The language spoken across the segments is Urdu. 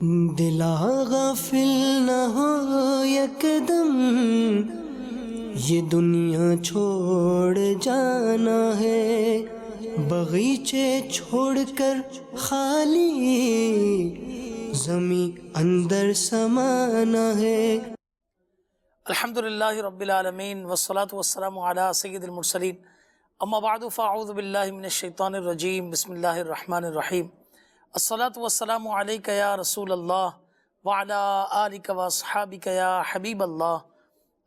دلا غافل نہ ہو یکدم، یہ دنیا چھوڑ جانا ہے، باغیچے چھوڑ کر خالی زمین اندر سمانا ہے۔ الحمدللہ رب العالمین والصلاة والسلام علی سید المرسلین، اما بعد فاعوذ باللہ من الشیطان الرجیم، بسم اللہ الرحمن الرحیم۔ الصلاة والسلام علیک یا رسول اللہ وعلی آلک واصحابک یا حبیب اللہ۔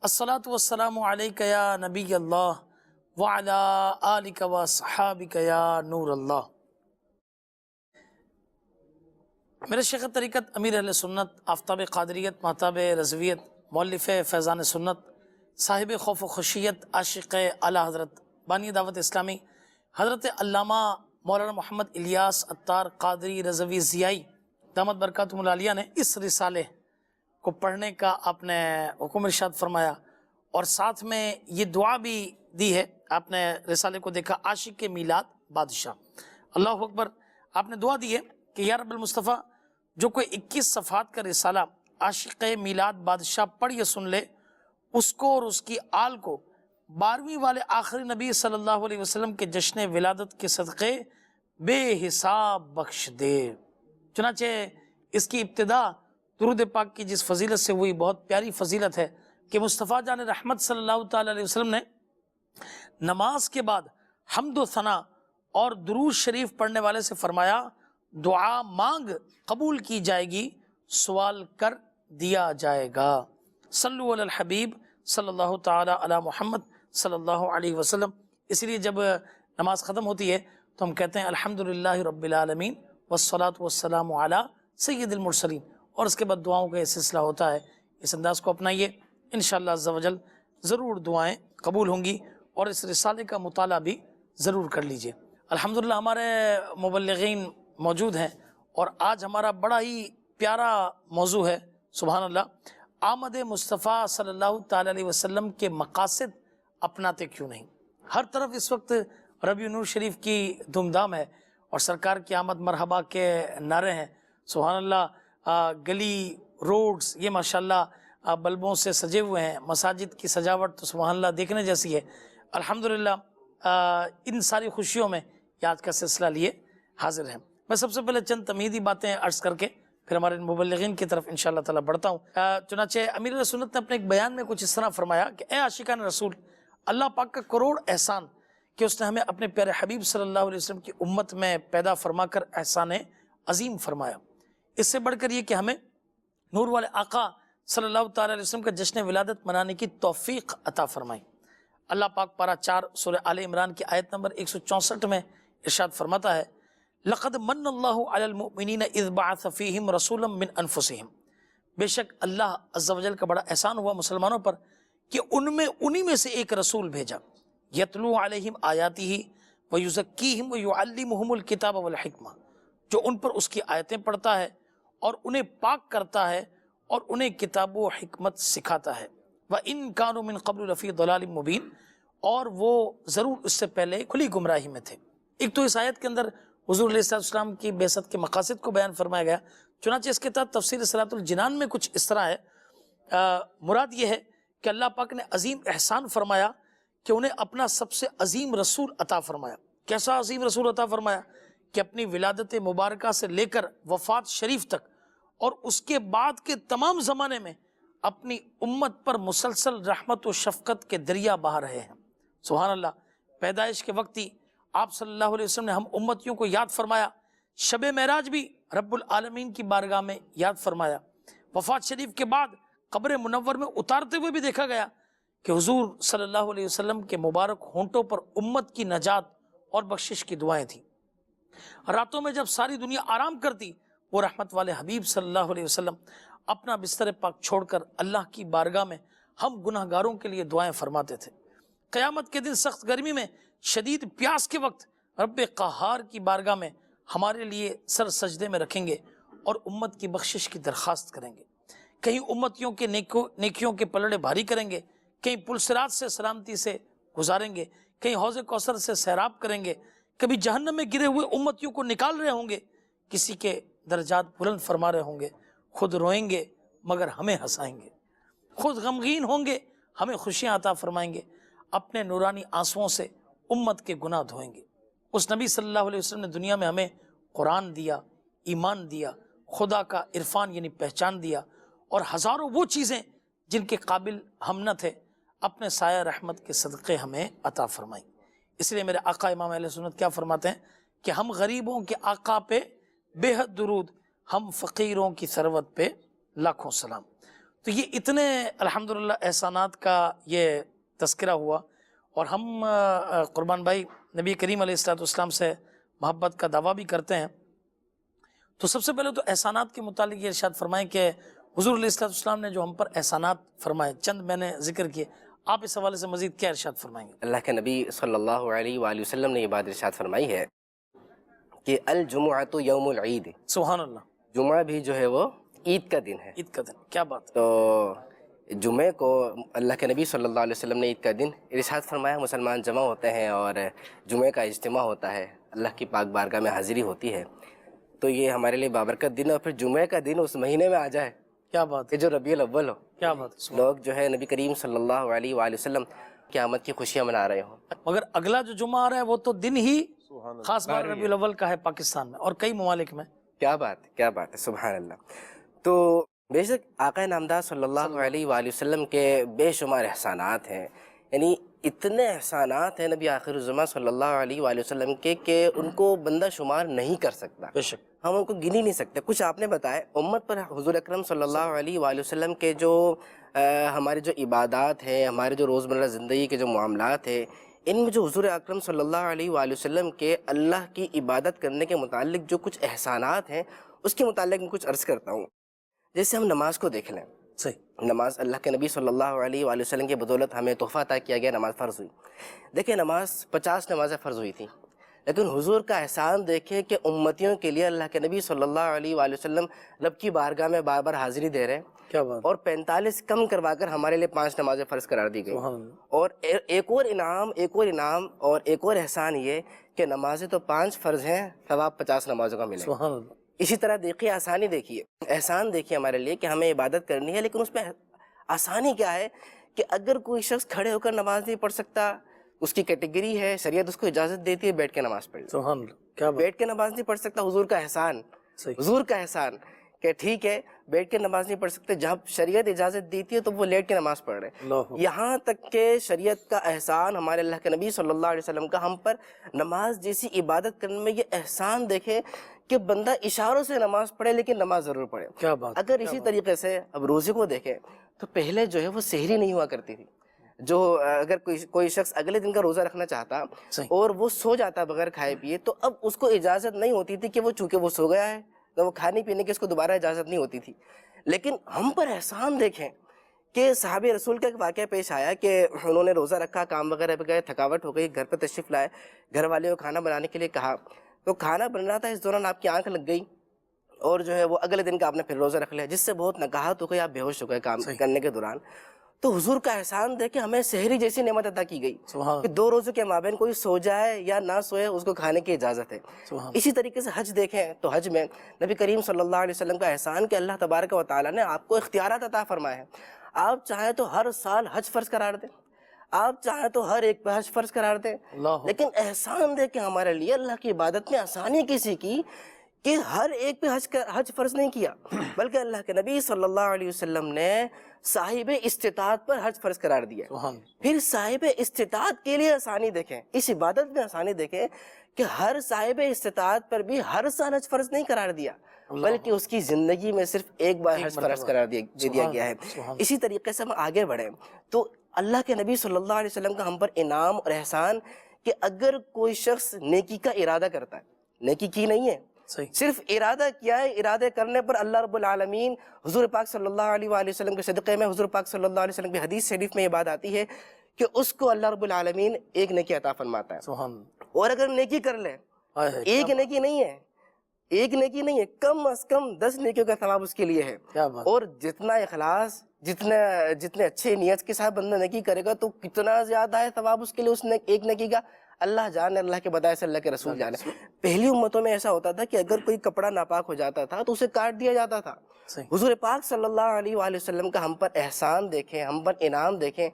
الصلاة والسلام علیک یا نبی اللہ وعلی آلک واصحابک یا نور اللہ۔ میرے شیخ طریقت امیر اہل سنت، آفتاب قادریت، مہتاب رضویت، مؤلف فیضان سنت، صاحب خوف و خشیت، عاشق اعلیٰ حضرت بانی دعوت اسلامی حضرت علامہ مولانا محمد الیاس عطار قادری رضوی ضیائی دامت برکاتہم العالیہ نے اس رسالے کو پڑھنے کا آپ نے حکم ارشاد فرمایا، اور ساتھ میں یہ دعا بھی دی ہے۔ آپ نے رسالے کو دیکھا، عاشق میلاد بادشاہ، اللہ اکبر۔ آپ نے دعا دی ہے کہ یا رب المصطفیٰ، جو کوئی 21 صفحات کا رسالہ عاشق میلاد بادشاہ پڑھ یا سن لے، اس کو اور اس کی آل کو 12ویں والے آخری نبی صلی اللہ علیہ وسلم کے جشن ولادت کے صدقے بے حساب بخش دے۔ چنانچہ اس کی ابتدا درود پاک کی جس فضیلت سے ہوئی، بہت پیاری فضیلت ہے کہ مصطفیٰ جان رحمت صلی اللہ تعالی علیہ وسلم نے نماز کے بعد حمد و ثنا اور درود شریف پڑھنے والے سے فرمایا، دعا مانگ قبول کی جائے گی، سوال کر دیا جائے گا۔ صلو علی الحبیب صلی اللہ تعالی علی محمد صلی اللہ علیہ وسلم۔ اس لیے جب نماز ختم ہوتی ہے تو ہم کہتے ہیں الحمدللہ رب العالمین والصلاة والسلام علی سید المرسلین، اور اس کے بعد دعاؤں کا یہ سلسلہ ہوتا ہے۔ اس انداز کو اپنائیے، انشاءاللہ عز و جل ضرور دعائیں قبول ہوں گی، اور اس رسالے کا مطالعہ بھی ضرور کر لیجئے۔ الحمدللہ ہمارے مبلغین موجود ہیں، اور آج ہمارا بڑا ہی پیارا موضوع ہے، سبحان اللہ، آمد مصطفیٰ صلی اللہ تعالی علیہ وسلم کے مقاصد اپناتے کیوں نہیں۔ ہر طرف اس وقت ربیع نور شریف کی دھوم دھام ہے، اور سرکار کی آمد مرحبا کے نعرے ہیں، سبحان اللہ۔ گلی روڈز یہ ماشاءاللہ بلبوں سے سجے ہوئے ہیں، مساجد کی سجاوٹ تو سبحان اللہ دیکھنے جیسی ہے۔ الحمدللہ ان ساری خوشیوں میں یہ آج کا سلسلہ لیے حاضر ہیں۔ میں سب سے پہلے چند تمہیدی باتیں عرض کر کے پھر ہمارے مبلغین کی طرف انشاءاللہ تعالی بڑھتا ہوں۔ چنانچہ امیر اہل سنت نے اپنے ایک بیان میں کچھ اس طرح فرمایا کہ اے عاشقان رسول، اللہ پاک کا کروڑ احسان کہ اس نے ہمیں اپنے پیارے حبیب صلی اللہ علیہ وسلم کی امت میں پیدا فرما کر احسان عظیم فرمایا۔ اس سے بڑھ کر یہ کہ ہمیں نور والے آقا صلی اللہ تعالی علیہ وسلم کا جشن ولادت منانے کی توفیق عطا فرمائی۔ اللہ پاک پارہ 4 سورہ آل عمران کی آیت نمبر 164 میں ارشاد فرماتا ہے، لقد من اللہ علی المؤمنین اذ بعث فیہم رسولا من انفسہم، بے شک اللہ عز و جل کا بڑا احسان ہوا مسلمانوں پر کہ انہی میں سے ایک رسول بھیجا، یتلو علیہم آیاتہ ویزکیہم ویعلمہم الکتاب والحکمہ، جو ان پر اس کی آیتیں پڑھتا ہے اور انہیں پاک کرتا ہے اور انہیں کتاب و حکمت سکھاتا ہے۔ وَإِن كَانُوا مِن قَبْلُ لَفِي ضَلَالٍ مُبِينٍ، اور وہ ضرور اس سے پہلے کھلی گمراہی میں تھے۔ ایک تو اس آیت کے اندر حضور علیہ السلام کی بعثت کے مقاصد کو بیان فرمایا گیا، چنانچہ اس کے تحت تفسیر صلاۃ الجنان میں کچھ اس طرح ہے۔ مراد یہ ہے کہ اللہ پاک نے عظیم احسان فرمایا کہ انہیں اپنا سب سے عظیم رسول عطا فرمایا۔ کیسا عظیم رسول عطا فرمایا کہ اپنی ولادت مبارکہ سے لے کر وفات شریف تک اور اس کے بعد کے تمام زمانے میں اپنی امت پر مسلسل رحمت و شفقت کے دریا بہا رہے ہیں، سبحان اللہ۔ پیدائش کے وقت ہی آپ صلی اللہ علیہ وسلم نے ہم امتیوں کو یاد فرمایا، شب معراج بھی رب العالمین کی بارگاہ میں یاد فرمایا، وفات شریف کے بعد قبر منور میں اتارتے ہوئے بھی دیکھا گیا کہ حضور صلی اللہ علیہ وسلم کے مبارک ہونٹوں پر امت کی نجات اور بخشش کی دعائیں تھیں۔ راتوں میں جب ساری دنیا آرام کرتی، وہ رحمت والے حبیب صلی اللہ علیہ وسلم اپنا بستر پاک چھوڑ کر اللہ کی بارگاہ میں ہم گناہ گاروں کے لیے دعائیں فرماتے تھے۔ قیامت کے دن سخت گرمی میں، شدید پیاس کے وقت رب قہار کی بارگاہ میں ہمارے لیے سر سجدے میں رکھیں گے اور امت کی بخشش کی درخواست کریں گے۔ کہیں امتیوں کے نیکیوں کے پلڑے بھاری کریں گے، کہیں پلسرات سے سلامتی سے گزاریں گے، کہیں حوض کوثر سے سیراب کریں گے، کبھی جہنم میں گرے ہوئے امتیوں کو نکال رہے ہوں گے، کسی کے درجات بلند فرما رہے ہوں گے، خود روئیں گے مگر ہمیں ہنسائیں گے، خود غمگین ہوں گے ہمیں خوشیاں عطا فرمائیں گے، اپنے نورانی آنسوؤں سے امت کے گناہ دھوئیں گے۔ اس نبی صلی اللہ علیہ وسلم نے دنیا میں ہمیں قرآن دیا، ایمان دیا، خدا کا عرفان یعنی پہچان دیا، اور ہزاروں وہ چیزیں جن کے قابل ہم نہ تھے اپنے سایہ رحمت کے صدقے ہمیں عطا فرمائیں۔ اس لیے میرے آقا امام اہل سنت کیا فرماتے ہیں کہ ہم غریبوں کے آقا پہ بے حد درود، ہم فقیروں کی ثروت پہ لاکھوں سلام۔ تو یہ اتنے الحمدللہ احسانات کا یہ تذکرہ ہوا، اور ہم قربان بھائی نبی کریم علیہ السلام سے محبت کا دعویٰ بھی کرتے ہیں۔ تو سب سے پہلے تو احسانات کے متعلق یہ ارشاد فرمائیں کہ حضور علیہ السلام نے جو ہم پر احسانات فرمائے، چند میں نے ذکر کیے، آپ اس حوالے سے مزید کیا ارشاد فرمائیں گے؟ اللہ کے نبی صلی اللہ علیہ وآلہ وسلم نے یہ بات ارشاد فرمائی ہے کہ الجمعۃ یوم العید، سبحان اللہ، جمعہ بھی جو ہے وہ عید کا دن ہے۔ عید کا دن، کیا بات ہے۔ تو جمعے کو اللہ کے نبی صلی اللہ علیہ وسلم نے عید کا دن ارشاد فرمایا، مسلمان جمع ہوتے ہیں اور جمعے کا اجتماع ہوتا ہے، اللہ کی پاک بارگاہ میں حاضری ہوتی ہے، تو یہ ہمارے لیے بابرکت دن ہے۔ اور پھر جمعے کا دن اس مہینے میں آ جائے کیا بات کہ ہے، جو ربیع الاول ہو، کیا بات ہے۔ لوگ جو ہے نبی کریم صلی اللہ علیہ وآلہ وسلم قیامت کی خوشیاں منا رہے ہوں۔ مگر اگلا جو جمعہ آ رہا ہے وہ تو دن ہی خاص بار ربیع الاول کا ہے پاکستان میں اور کئی ممالک میں۔ کیا بات ہے، کیا بات ہے، سبحان اللہ۔ تو بے شک آقا نامدار صلی اللہ علیہ وآلہ وسلم کے بے شمار احسانات ہیں، یعنی اتنے احسانات ہیں نبی آخر الزماں صلی اللہ علیہ وآلہ وسلم کے کہ ان کو بندہ شمار نہیں کر سکتا، بے شک، ہم ان کو گن ہی نہیں سکتے۔ کچھ آپ نے بتائے امت پر حضور اکرم صلی اللہ علیہ وآلہ وسلم کے جو ہمارے جو عبادات ہیں، ہمارے جو روزمرہ زندگی کے جو معاملات ہیں، ان میں جو حضور اکرم صلی اللہ علیہ وآلہ وسلم کے اللہ کی عبادت کرنے کے متعلق جو کچھ احسانات ہیں، اس کے متعلق میں کچھ عرض کرتا ہوں۔ جیسے ہم نماز کو دیکھ لیں، صحیح، نماز اللہ کے نبی صلی اللہ علیہ وآلہ وسلم کی بدولت ہمیں تحفہ عطا کیا گیا، نماز فرض ہوئی۔ دیکھیں نماز 50 نمازیں فرض ہوئی تھیں، لیکن حضور کا احسان دیکھیں کہ امتیوں کے لیے اللہ کے نبی صلی اللہ علیہ وآلہ وسلم رب کی بارگاہ میں بار بار حاضری دے رہے ہیں، کیا بات، اور 45 کم کروا کر ہمارے لیے 5 نمازیں فرض قرار دی گئی۔ سبحان اللہ، اور ایک اور انعام اور ایک اور احسان یہ کہ نمازیں تو 5 فرض ہیں، ثواب 50 نمازوں کا ملے۔ سبحان اللہ، اسی طرح دیکھیے آسانی، دیکھیے احسان دیکھیے ہمارے لیے کہ ہمیں عبادت کرنی ہے، لیکن اس میں آسانی کیا ہے کہ اگر کوئی شخص کھڑے ہو کر نماز نہیں پڑھ سکتا، اس کی کیٹیگری ہے، شریعت اس کو اجازت دیتی ہے بیٹھ کے نماز پڑھ لے۔ سبحان اللہ، کیا بات، بیٹھ کے نماز نہیں پڑھ سکتا، حضور کا احسان، صحیح، حضور کا احسان کہ ٹھیک ہے بیٹھ کے نماز نہیں پڑھ سکتے، جہاں شریعت اجازت دیتی ہے تو وہ لیٹ کے نماز پڑھ رہے ہیں۔ اللہ، یہاں تک کہ شریعت کا احسان ہمارے اللہ کے نبی صلی اللہ علیہ وسلم کا ہم پر نماز جیسی عبادت کرنے میں یہ احسان دیکھیں کہ بندہ اشاروں سے نماز پڑھے لیکن نماز ضرور پڑھے۔ کیا بات، اگر اسی طریقے سے اب روزے کو دیکھیں تو پہلے جو ہے وہ سحری نہیں ہوا کرتی تھی، جو اگر کوئی شخص اگلے دن کا روزہ رکھنا چاہتا صحیح، اور وہ سو جاتا بغیر کھائے پیے تو اب اس کو اجازت نہیں ہوتی تھی کہ وہ چونکہ وہ سو گیا ہے تو وہ کھانے پینے کی اس کو دوبارہ اجازت نہیں ہوتی تھی۔ لیکن ہم پر احسان دیکھیں کہ صحابہ رسول کا ایک واقعہ پیش آیا کہ انہوں نے روزہ رکھا، کام وغیرہ پہ گئے، تھکاوٹ ہو گئی، گھر پہ تشریف لائے، گھر والے کو کھانا بنانے کے لیے کہا تو کھانا بن رہا تھا، اس دوران آپ کی آنکھ لگ گئی اور جو ہے وہ اگلے دن کا آپ نے پھر روزہ رکھ لیا، جس سے بہت نکاہت ہو گئی، آپ بے ہوش ہو گئے کام کرنے کے دوران۔ تو حضور کا احسان دیکھ کے ہمیں سحری جیسی نعمت عطا کی گئی سبحان کہ 2 روزوں کے مابین کوئی سو جائے یا نہ سوئے اس کو کھانے کی اجازت ہے۔ سبحان، اسی طریقے سے حج دیکھیں تو حج میں نبی کریم صلی اللہ علیہ وسلم کا احسان کہ اللہ تبارک و تعالیٰ نے آپ کو اختیارات عطا فرمائے ہیں، آپ چاہیں تو ہر سال حج فرض قرار دیں، آپ چاہیں تو ہر ایک پہ حج فرض قرار دیں، اللہ، لیکن احسان دے کے ہمارے لیے اللہ کی عبادت میں آسانی کسی کی کہ ہر ایک پہ حج فرض نہیں کیا، بلکہ اللہ کے نبی صلی اللہ علیہ وسلم نے صاحب استطاعت پر حج فرض قرار دیا۔ سبحان، پھر صاحب استطاعت کے لیے آسانی دیکھیں، اس عبادت میں آسانی دیکھیں کہ ہر صاحب استطاعت پر بھی ہر سال حج فرض نہیں قرار دیا، بلکہ اس کی زندگی میں صرف ایک بار حج فرض قرار دے دیا گیا ہے۔ اسی طریقے سے ہم آگے بڑھیں تو اللہ کے نبی صلی اللہ علیہ وسلم کا ہم پر انعام اور احسان کہ اگر کوئی شخص نیکی کا ارادہ کرتا ہے، نیکی کی نہیں ہے، صحیح، صرف ارادہ کیا ہے، ارادے کرنے پر اللہ رب العالمین حضور پاک صلی اللہ علیہ وآلہ وسلم کے صدقے میں، حضور پاک صلی اللہ علیہ وسلم کی حدیث شریف میں یہ بات آتی ہے کہ اس کو اللہ رب العالمین ایک نیکی عطا فرماتا ہے۔ سبحان، اور اگر نیکی کر لے، ایک نیکی نہیں ہے، ایک نیکی نہیں ہے، کم از کم 10 نیکیوں کا ثواب اس کے لیے ہے۔ کیا بات، اور جتنا اخلاص، جتنے اچھے نیت کے ساتھ بندہ نیکی کرے گا تو کتنا زیادہ ہے ثواب اس کے لیے اس ایک نیکی کا۔ اللہ جانے، اللہ کے بتائے سے اللہ کے رسول جانے. پہلی امتوں میں ایسا ہوتا تھا کہ اگر کوئی کپڑا ناپاک ہو جاتا تھا تو اسے کاٹ دیا جاتا تھا. حضور پاک صلی اللہ علیہ وآلہ وسلم کا ہم پر احسان دیکھیں، ہم پر انعام دیکھیں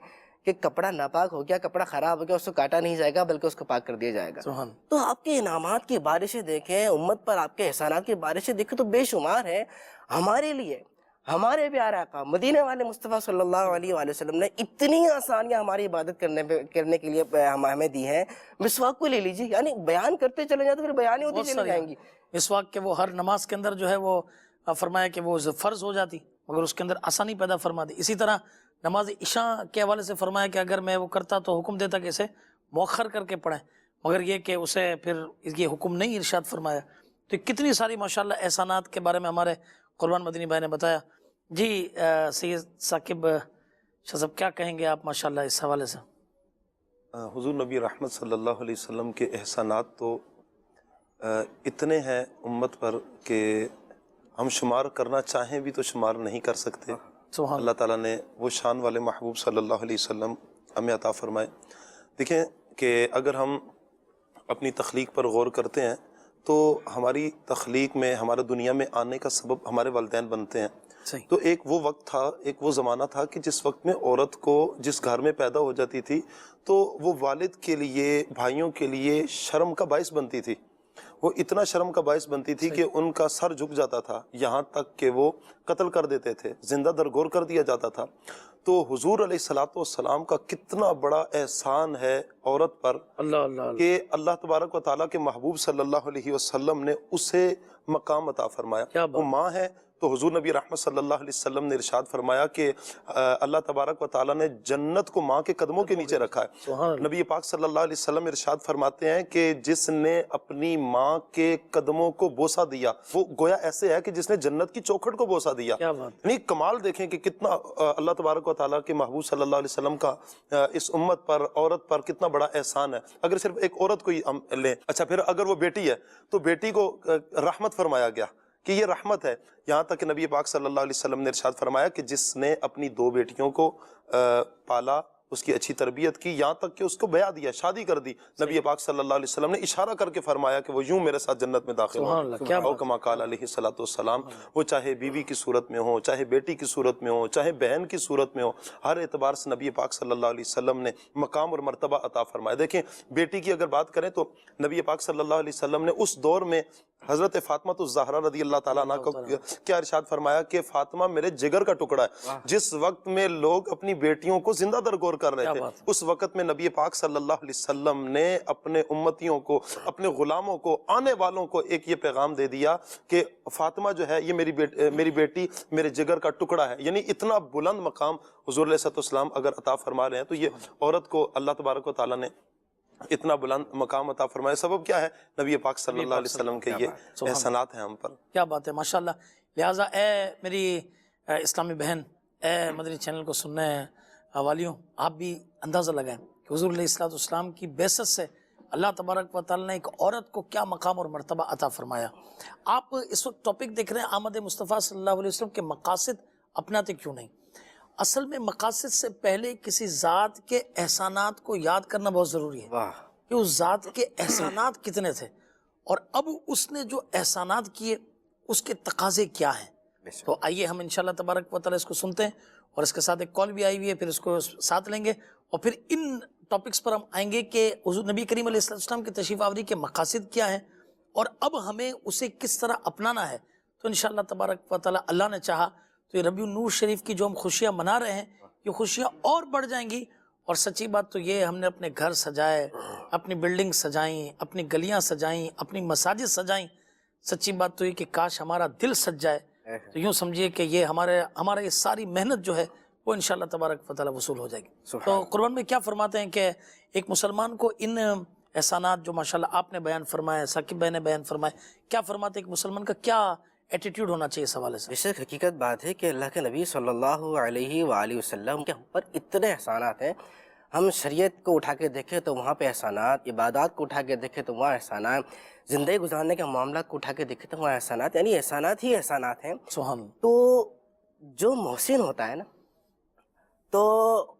کہ کپڑا ناپاک ہو گیا، کپڑا خراب ہو گیا، اس کو کاٹا نہیں جائے گا بلکہ اس کو پاک کر دیا جائے گا. تو آپ کے انعامات کی بارشیں دیکھیں، امت پر آپ کے احسانات کی بارشیں دیکھیں تو بے شمار ہیں. ہمارے لیے ہمارے پیارے آقا مدینے والے مصطفیٰ صلی اللہ علیہ وآلہ وسلم نے اتنی آسانیاں ہماری عبادت کرنے کے لیے ہمیں دی ہیں. مسواک کو لے لیجیے، یعنی بیان کرتے چلے جائیں تو پھر بیان ہی ہوتی چلی جائیں گی. مسواک کے وہ ہر نماز کے اندر جو ہے وہ فرمایا کہ وہ فرض ہو جاتی مگر اس کے اندر آسانی پیدا فرما دی. اسی طرح نماز عشاء کے حوالے سے فرمایا کہ اگر میں وہ کرتا تو حکم دیتا کہ اسے مؤخر کر کے پڑھیں، مگر یہ کہ اسے پھر یہ حکم نہیں ارشاد فرمایا. تو کتنی ساری ماشاءاللہ احسانات کے بارے میں ہمارے قربان مدنی بھائی نے بتایا. جی سید ثاقب شاہ صاحب کیا کہیں گے آپ ماشاءاللہ اس حوالے سے؟ حضور نبی رحمت صلی اللہ علیہ وسلم کے احسانات تو اتنے ہیں امت پر کہ ہم شمار کرنا چاہیں بھی تو شمار نہیں کر سکتے. اللہ تعالیٰ نے وہ شان والے محبوب صلی اللہ علیہ وسلم ہمیں عطا فرمائے. دیکھیں کہ اگر ہم اپنی تخلیق پر غور کرتے ہیں تو ہماری تخلیق میں، ہمارے دنیا میں آنے کا سبب ہمارے والدین بنتے ہیں. تو ایک وہ وقت تھا، ایک وہ زمانہ تھا کہ جس وقت میں عورت کو جس گھر میں پیدا ہو جاتی تھی تو وہ والد کے لیے، بھائیوں کے لیے شرم کا باعث بنتی تھی. وہ اتنا شرم کا باعث بنتی تھی کہ ان کا سر جھک جاتا تھا، یہاں تک کہ وہ قتل کر دیتے تھے، زندہ درگور کر دیا جاتا تھا. تو حضور علیہ الصلوۃ والسلام کا کتنا بڑا احسان ہے عورت پر کہ اللہ تبارک و تعالیٰ کے محبوب صلی اللہ علیہ وسلم نے اسے مقام عطا فرمایا. وہ ماں ہے تو حضور نبی رحمت صلی اللہ علیہ وسلم نے ارشاد فرمایا کہ اللہ تبارک و تعالیٰ نے جنت کو ماں کے قدموں کے نیچے رکھا ہے. نبی پاک صلی اللہ علیہ وسلم ارشاد فرماتے ہیں کہ جس نے اپنی ماں کے قدموں کو بوسہ دیا وہ گویا ایسے ہے کہ جس نے جنت کی چوکھٹ کو بوسہ دیا. یعنی کمال دیکھیں کہ کتنا اللہ تبارک و تعالیٰ کے محبوب صلی اللہ علیہ وسلم کا اس امت پر، عورت پر کتنا بڑا احسان ہے. اگر صرف ایک عورت کو ہی ہم لیں، اچھا پھر اگر وہ بیٹی ہے تو بیٹی کو رحمت فرمایا گیا کہ یہ رحمت ہے. یہاں تک کہ نبی پاک صلی اللہ علیہ وسلم نے ارشاد فرمایا کہ جس نے اپنی 2 بیٹیوں کو پالا، اس کی اچھی تربیت کی، یہاں تک کہ اس کو بیعہ دیا، شادی کر دی، نبی پاک صلی اللہ علیہ وسلم نے اشارہ کر کے فرمایا کہ وہ یوں میرے ساتھ جنت میں داخل ہوں. او کما قال علیہ الصلوۃ والسلام. وہ چاہے بیوی کی صورت میں ہو، چاہے بیٹی کی صورت میں ہو، چاہے بہن کی صورت میں ہو، ہر اعتبار سے نبی پاک صلی اللہ علیہ وسلم نے مقام اور مرتبہ عطا فرمایا. دیکھیں بیٹی کی اگر بات کریں تو نبی پاک صلی اللہ علیہ وسلم نے اس دور میں حضرت فاطمہ الزہرا رضی اللہ تعالیٰ عنہ کو کیا ارشاد فرمایا کہ فاطمہ میرے جگر کا ٹکڑا ہے. جس وقت میں لوگ اپنی بیٹیوں کو زندہ درگور کر رہے تھے اس وقت میں نبی پاک صلی اللہ علیہ وسلم نے اپنے امتیوں کو، اپنے غلاموں کو، آنے والوں کو ایک یہ پیغام دے دیا کہ فاطمہ جو ہے یہ میری بیٹی میرے جگر کا ٹکڑا ہے. یعنی اتنا بلند مقام حضور علیہ السلام اگر عطا فرما رہے ہیں تو یہ عورت کو اللہ تبارک و تعالیٰ نے اتنا بلند مقام عطا فرمایا. سبب کیا ہے؟ نبی پاک صلی اللہ علیہ وسلم کے یہ احسانات ہیں ہم پر. کیا بات ہے ماشاءاللہ. لہٰذا اے میری اسلامی بہن، اے مدنی چینل کو سننے والیوں، آپ بھی اندازہ لگائیں کہ حضور علیہ السلام کی بعثت سے اللہ تبارک و تعالیٰ نے ایک عورت کو کیا مقام اور مرتبہ عطا فرمایا. آپ اس وقت ٹاپک دیکھ رہے ہیں آمد مصطفیٰ صلی اللہ علیہ وسلم کے مقاصد اپناتے کیوں نہیں. اصل میں مقاصد سے پہلے کسی ذات کے احسانات کو یاد کرنا بہت ضروری ہے کہ اس ذات کے احسانات کتنے تھے اور اب اس نے جو احسانات کیے اس کے تقاضے کیا ہیں. تو آئیے ہم انشاءاللہ تبارک و تعالیٰ اس کو سنتے ہیں اور اس کے ساتھ ایک کال بھی آئی ہوئی ہے، پھر اس کو ساتھ لیں گے اور پھر ان ٹاپکس پر ہم آئیں گے کہ حضور نبی کریم علیہ السلام کی تشریف آوری کے مقاصد کیا ہیں اور اب ہمیں اسے کس طرح اپنانا ہے. تو انشاءاللہ تبارک و تعالیٰ اللہ نے چاہا تو یہ ربیع النور شریف کی جو ہم خوشیاں منا رہے ہیں یہ خوشیاں اور بڑھ جائیں گی. اور سچی بات تو یہ ہم نے اپنے گھر سجائے، اپنی بلڈنگ سجائیں، اپنی گلیاں سجائیں، اپنی مساجد سجائیں. سچی بات تو یہ کہ کاش ہمارا دل سج جائے. تو یوں سمجھیے کہ یہ ہمارا یہ ساری محنت جو ہے وہ انشاءاللہ تبارک و تعالیٰ وصول ہو جائے گی. تو قرآن میں کیا فرماتے ہیں کہ ایک مسلمان کو ان احسانات جو ماشاءاللہ آپ نے بیان فرمائے، ثاقب بھائی نے بیان فرمائے، کیا فرماتے ہیں ایک مسلمان کا کیا ایٹیٹیوڈ ہونا چاہیے اس حوالے سے؟ بے شک حقیقت بات ہے کہ اللہ کے نبی صلی اللہ علیہ وآلہ وسلم کے ہم پر اتنے احسانات ہیں. ہم شریعت کو اٹھا کے دیکھیں تو وہاں پہ احسانات، عبادات کو اٹھا کے دیکھیں تو وہاں احسانات، زندگی گزارنے کے معاملات کو اٹھا کے دیکھیں تو وہاں احسانات، یعنی احسانات ہی احسانات ہیں. سبحان. تو جو محسن ہوتا ہے نا تو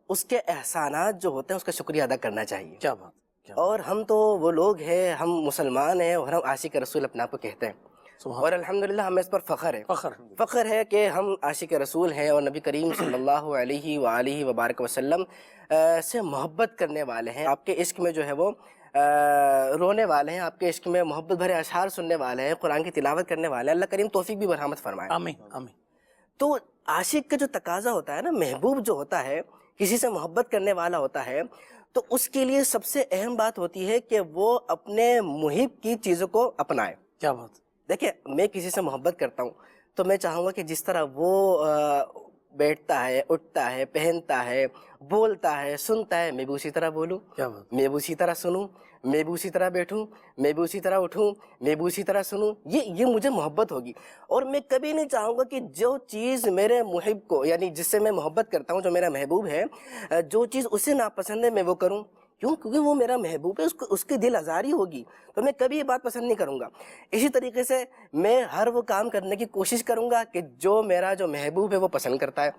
اس کے احسانات جو ہوتے ہیں اس کا شکریہ ادا کرنا چاہیے. کیا بات. اور ہم تو وہ لوگ ہیں، ہم مسلمان ہیں اور ہم عاشق رسول اپنے آپ کو کہتے ہیں، اور الحمدللہ ہمیں اس پر فخر ہے، فخر ہے کہ ہم عاشق رسول ہیں اور نبی کریم صلی اللہ علیہ وآلہ وبارک وسلم سے محبت کرنے والے ہیں، آپ کے عشق میں جو ہے وہ رونے والے ہیں، آپ کے عشق میں محبت بھرے اشعار سننے والے ہیں، قرآن کی تلاوت کرنے والے ہیں۔ اللہ کریم توفیق بھی برحمت فرمائے۔ آمین آمین۔ تو عاشق کا جو تقاضا ہوتا ہے نا، محبوب جو ہوتا ہے، کسی سے محبت کرنے والا ہوتا ہے، تو اس کے لیے سب سے اہم بات ہوتی ہے کہ وہ اپنے محب کی چیزوں کو اپنائے۔ کیا بات! دیکھیں، میں کسی سے محبت کرتا ہوں تو میں چاہوں گا کہ جس طرح وہ بیٹھتا ہے، اٹھتا ہے، پہنتا ہے، بولتا ہے، سنتا ہے، میں بھی اسی طرح بولوں، کیا بات! میں بھی اسی طرح سنوں، میں بھی اسی طرح بیٹھوں، میں بھی اسی طرح اٹھوں، میں بھی اسی طرح سنوں، یہ مجھے محبت ہوگی۔ اور میں کبھی نہیں چاہوں گا کہ جو چیز میرے محب کو، یعنی جس سے میں محبت کرتا ہوں، جو میرا محبوب ہے، جو چیز اسے ناپسند ہے میں وہ کروں۔ کیوں؟ کیونکہ وہ میرا محبوب ہے، اس کی دل آزاری ہوگی، تو میں کبھی یہ بات پسند نہیں کروں گا۔ اسی طریقے سے میں ہر وہ کام کرنے کی کوشش کروں گا کہ جو میرا جو محبوب ہے وہ پسند کرتا ہے۔